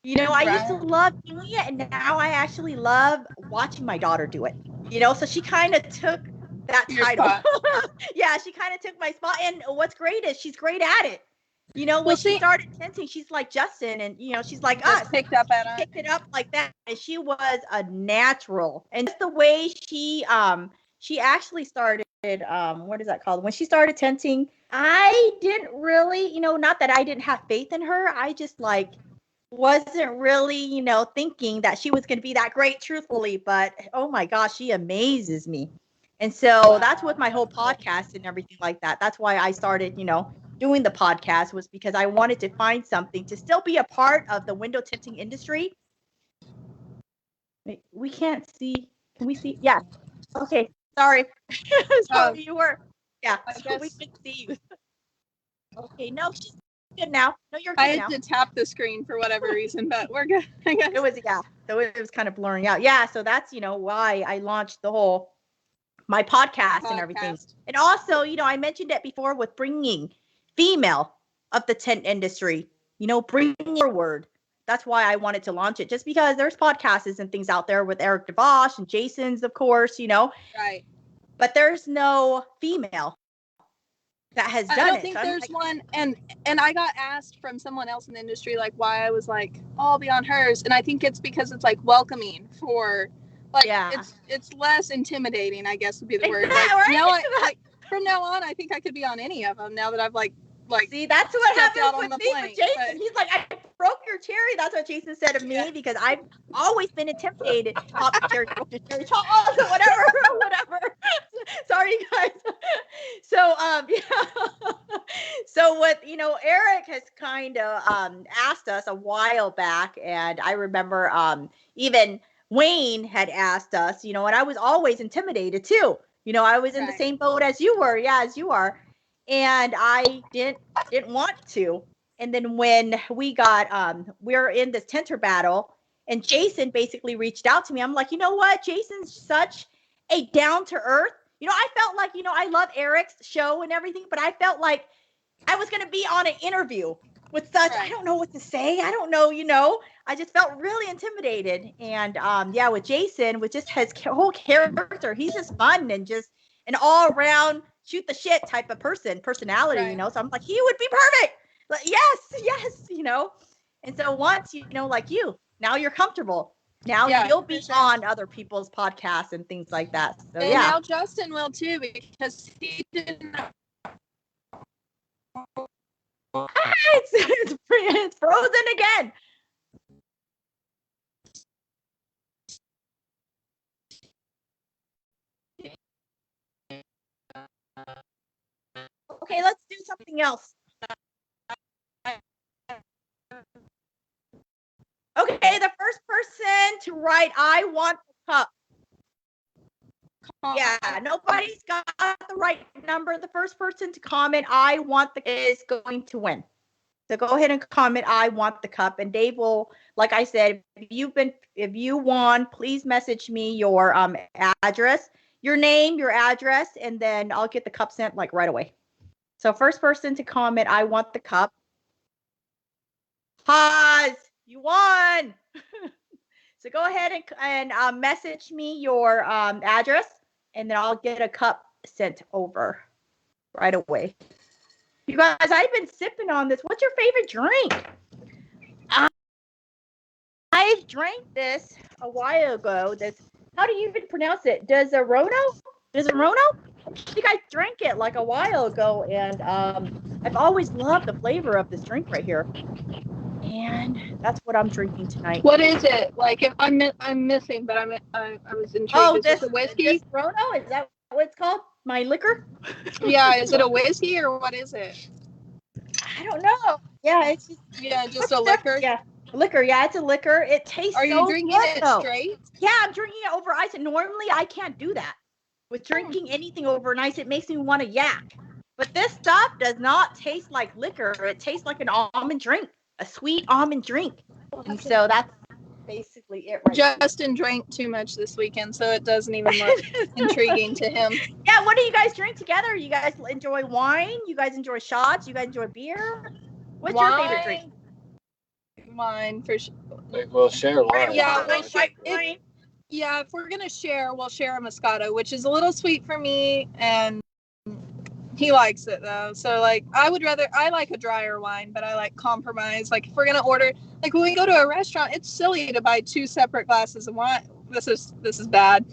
I used to love doing it, and now I actually love watching my daughter do it. So she kind of took that title. Yeah, she kind of took my spot. And what's great is she's great at it. When she started tinting, she's like Justin, and she's like us. Picked it up like that, and she was a natural. And just the way she actually started. What is that called? When she started tinting, I didn't really, not that I didn't have faith in her. I just wasn't really, thinking that she was going to be that great, truthfully. But oh my gosh, she amazes me. And so that's with my whole podcast and everything like that. That's why I started, doing the podcast, was because I wanted to find something to still be a part of the window tinting industry. Wait, we can't see. Can we see? Yeah. Okay. Sorry. Sorry, you were. Yeah. So we can see you. Okay. No, she's good now. No, you're good now. I had to tap the screen for whatever reason, but we're good. It was, yeah. So it was kind of blurring out. Yeah. So that's, why I launched my podcast and everything. And also, I mentioned it before with bringing female of the tint industry, bringing forward. That's why I wanted to launch it, just because there's podcasts and things out there with Eric DeVos and Jason's, of course, Right. But there's no female that has done it. I don't think there's one. And I got asked from someone else in the industry, why I was I'll be on hers. And I think it's because it's welcoming for, it's less intimidating, I guess would be the word. Right? From now on, I think I could be on any of them now that I've see, that's what happened with me with Jason. But he's like, I broke your Cherry. That's what Jason said of me because I've always been intimidated. Pop the cherry, Dr. Cherry, whatever, whatever. Sorry, you guys. So, yeah. So what, Eric has kind of asked us a while back, and I remember even Wayne had asked us, and I was always intimidated too. I was in the same boat as you were, as you are, and I didn't want to. And then when we're in this tinter battle, and Jason basically reached out to me. I'm like, you know what? Jason's such a down to earth. I felt like, I love Eric's show and everything, but I felt like I was going to be on an interview with such, I don't know what to say. I don't know, I just felt really intimidated. And with Jason, with just his whole character, he's just fun and just an all around shoot the shit type of personality, So I'm like, he would be perfect. Like, yes, And so once, like now you're comfortable. Now you'll be on other people's podcasts and things like that. So and now Justin will too, because he didn't. It's frozen again. Okay, let's do something else. Okay, the first person to write I want the cup. Yeah, nobody's got the right number. The first person to comment I want the is going to win. So go ahead and comment I want the cup, and Dave will, like I said, if you won, please message me your address, your name, your address, and then I'll get the cup sent like right away. So first person to comment I want the cup. Haas, you won. So go ahead and message me your address, and then I'll get a cup sent over right away. You guys, I've been sipping on this. What's your favorite drink? I drank this a while ago. How do you even pronounce it? Desarona? I think I drank it like a while ago, and I've always loved the flavor of this drink right here. And that's what I'm drinking tonight. What is it? Like, if I'm missing, but I was intrigued. Oh, is this a whiskey? This Rono? Is that what it's called? My liquor? Yeah, is it a whiskey or what is it? I don't know. Yeah, it's just a liquor. Yeah, liquor. Yeah, it's a liquor. It tastes. Are you drinking it straight? Yeah, I'm drinking it over ice. And normally I can't do that. With drinking anything over ice, it makes me want to yak. But this stuff does not taste like liquor. It tastes like an almond drink, a sweet almond drink. And so that's basically it. Justin drank too much this weekend, so it doesn't even look intriguing to him. Yeah, what do you guys drink together? You guys enjoy wine? You guys enjoy shots? You guys enjoy beer? What's your favorite drink? Wine for sure. We'll share wine. Yeah, if we're gonna share, we'll share a Moscato, which is a little sweet for me, and he likes it though. So like, I like a drier wine, but I like compromise. Like, if we're gonna order, like when we go to a restaurant, it's silly to buy 2 separate glasses of wine. This is bad.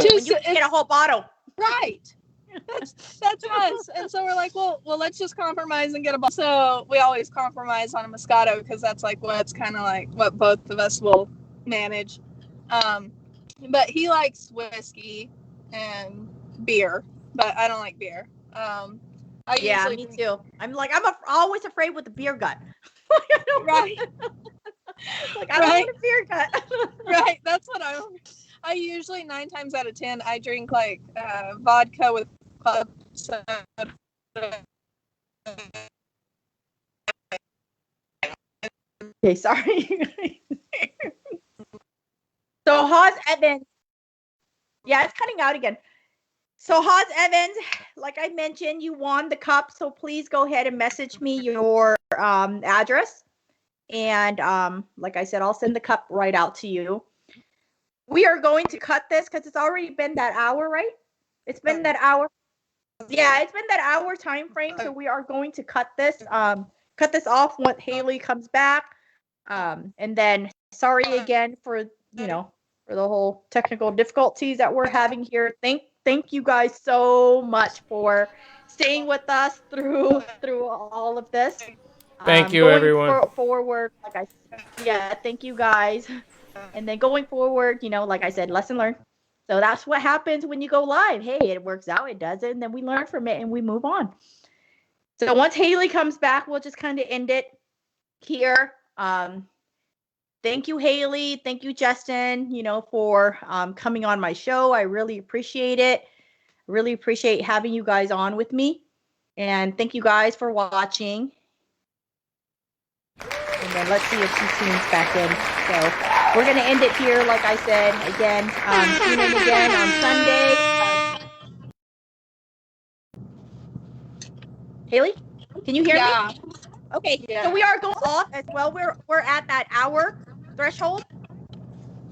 You get a whole bottle. Right. That's us. And so we're like, well, let's just compromise and get a bottle. So we always compromise on a Moscato because that's like what's kind of like what both of us will manage. But he likes whiskey and beer, but I don't like beer. Me too. I'm always afraid with the beer gut. Right. Like, I don't want a beer gut. Right. That's what I usually 9 times out of 10, I drink like vodka with club soda. Okay, sorry. So Haas Evans. Yeah, it's cutting out again. So Haas Evans, like I mentioned, you won the cup. So please go ahead and message me your address. And like I said, I'll send the cup right out to you. We are going to cut this because it's already been that hour, right? It's been that hour. Yeah, it's been that hour time frame. So we are going to cut this off when Hayley comes back. And then sorry again for for the whole technical difficulties that we're having here. Thank you guys so much for staying with us through all of this. Thank you, going everyone. forward, thank you guys. And then going forward, like I said, lesson learned. So that's what happens when you go live. Hey, it works out, it doesn't, and then we learn from it and we move on. So once Hayley comes back, we'll just kind of end it here. Thank you, Hayley. Thank you, Justin, for coming on my show. I really appreciate it. Really appreciate having you guys on with me. And thank you guys for watching. And then let's see if she tunes back in. So we're going to end it here, like I said. Again, tune in again on Sunday. Hayley, can you hear me? Okay, so we are going off as well. We're at that hour threshold.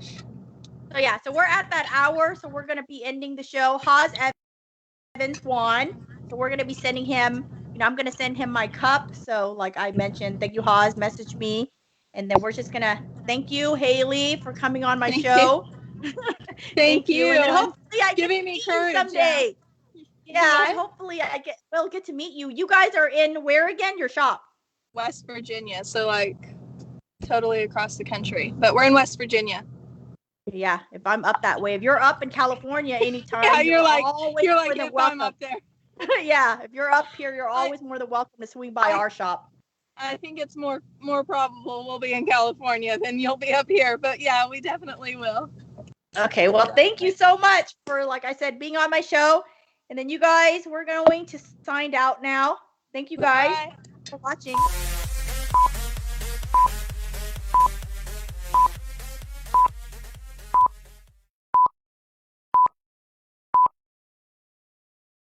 So yeah, so we're at that hour. So we're going to be ending the show. Haas Evans won. So we're going to be sending him, I'm going to send him my cup. So like I mentioned, thank you, Haas. Message me. And then we're just going to thank you, Hayley, for coming on my show. Thank you. And then hopefully I get Giving to me meet courage, you someday. Yeah, hopefully I will get to meet you. You guys are in where again? Your shop? West Virginia. So like totally across the country. But we're in West Virginia. Yeah, if I'm up that way. If you're up in California anytime, Yeah, you're like always more than welcome. I'm up there. Yeah, if you're up here, you're always more than welcome to swing by our shop. I think it's more probable we'll be in California than you'll be up here. But yeah, we definitely will. Okay, well, thank you so much for, like I said, being on my show. And then you guys, we're going to sign out now. Thank you guys for watching.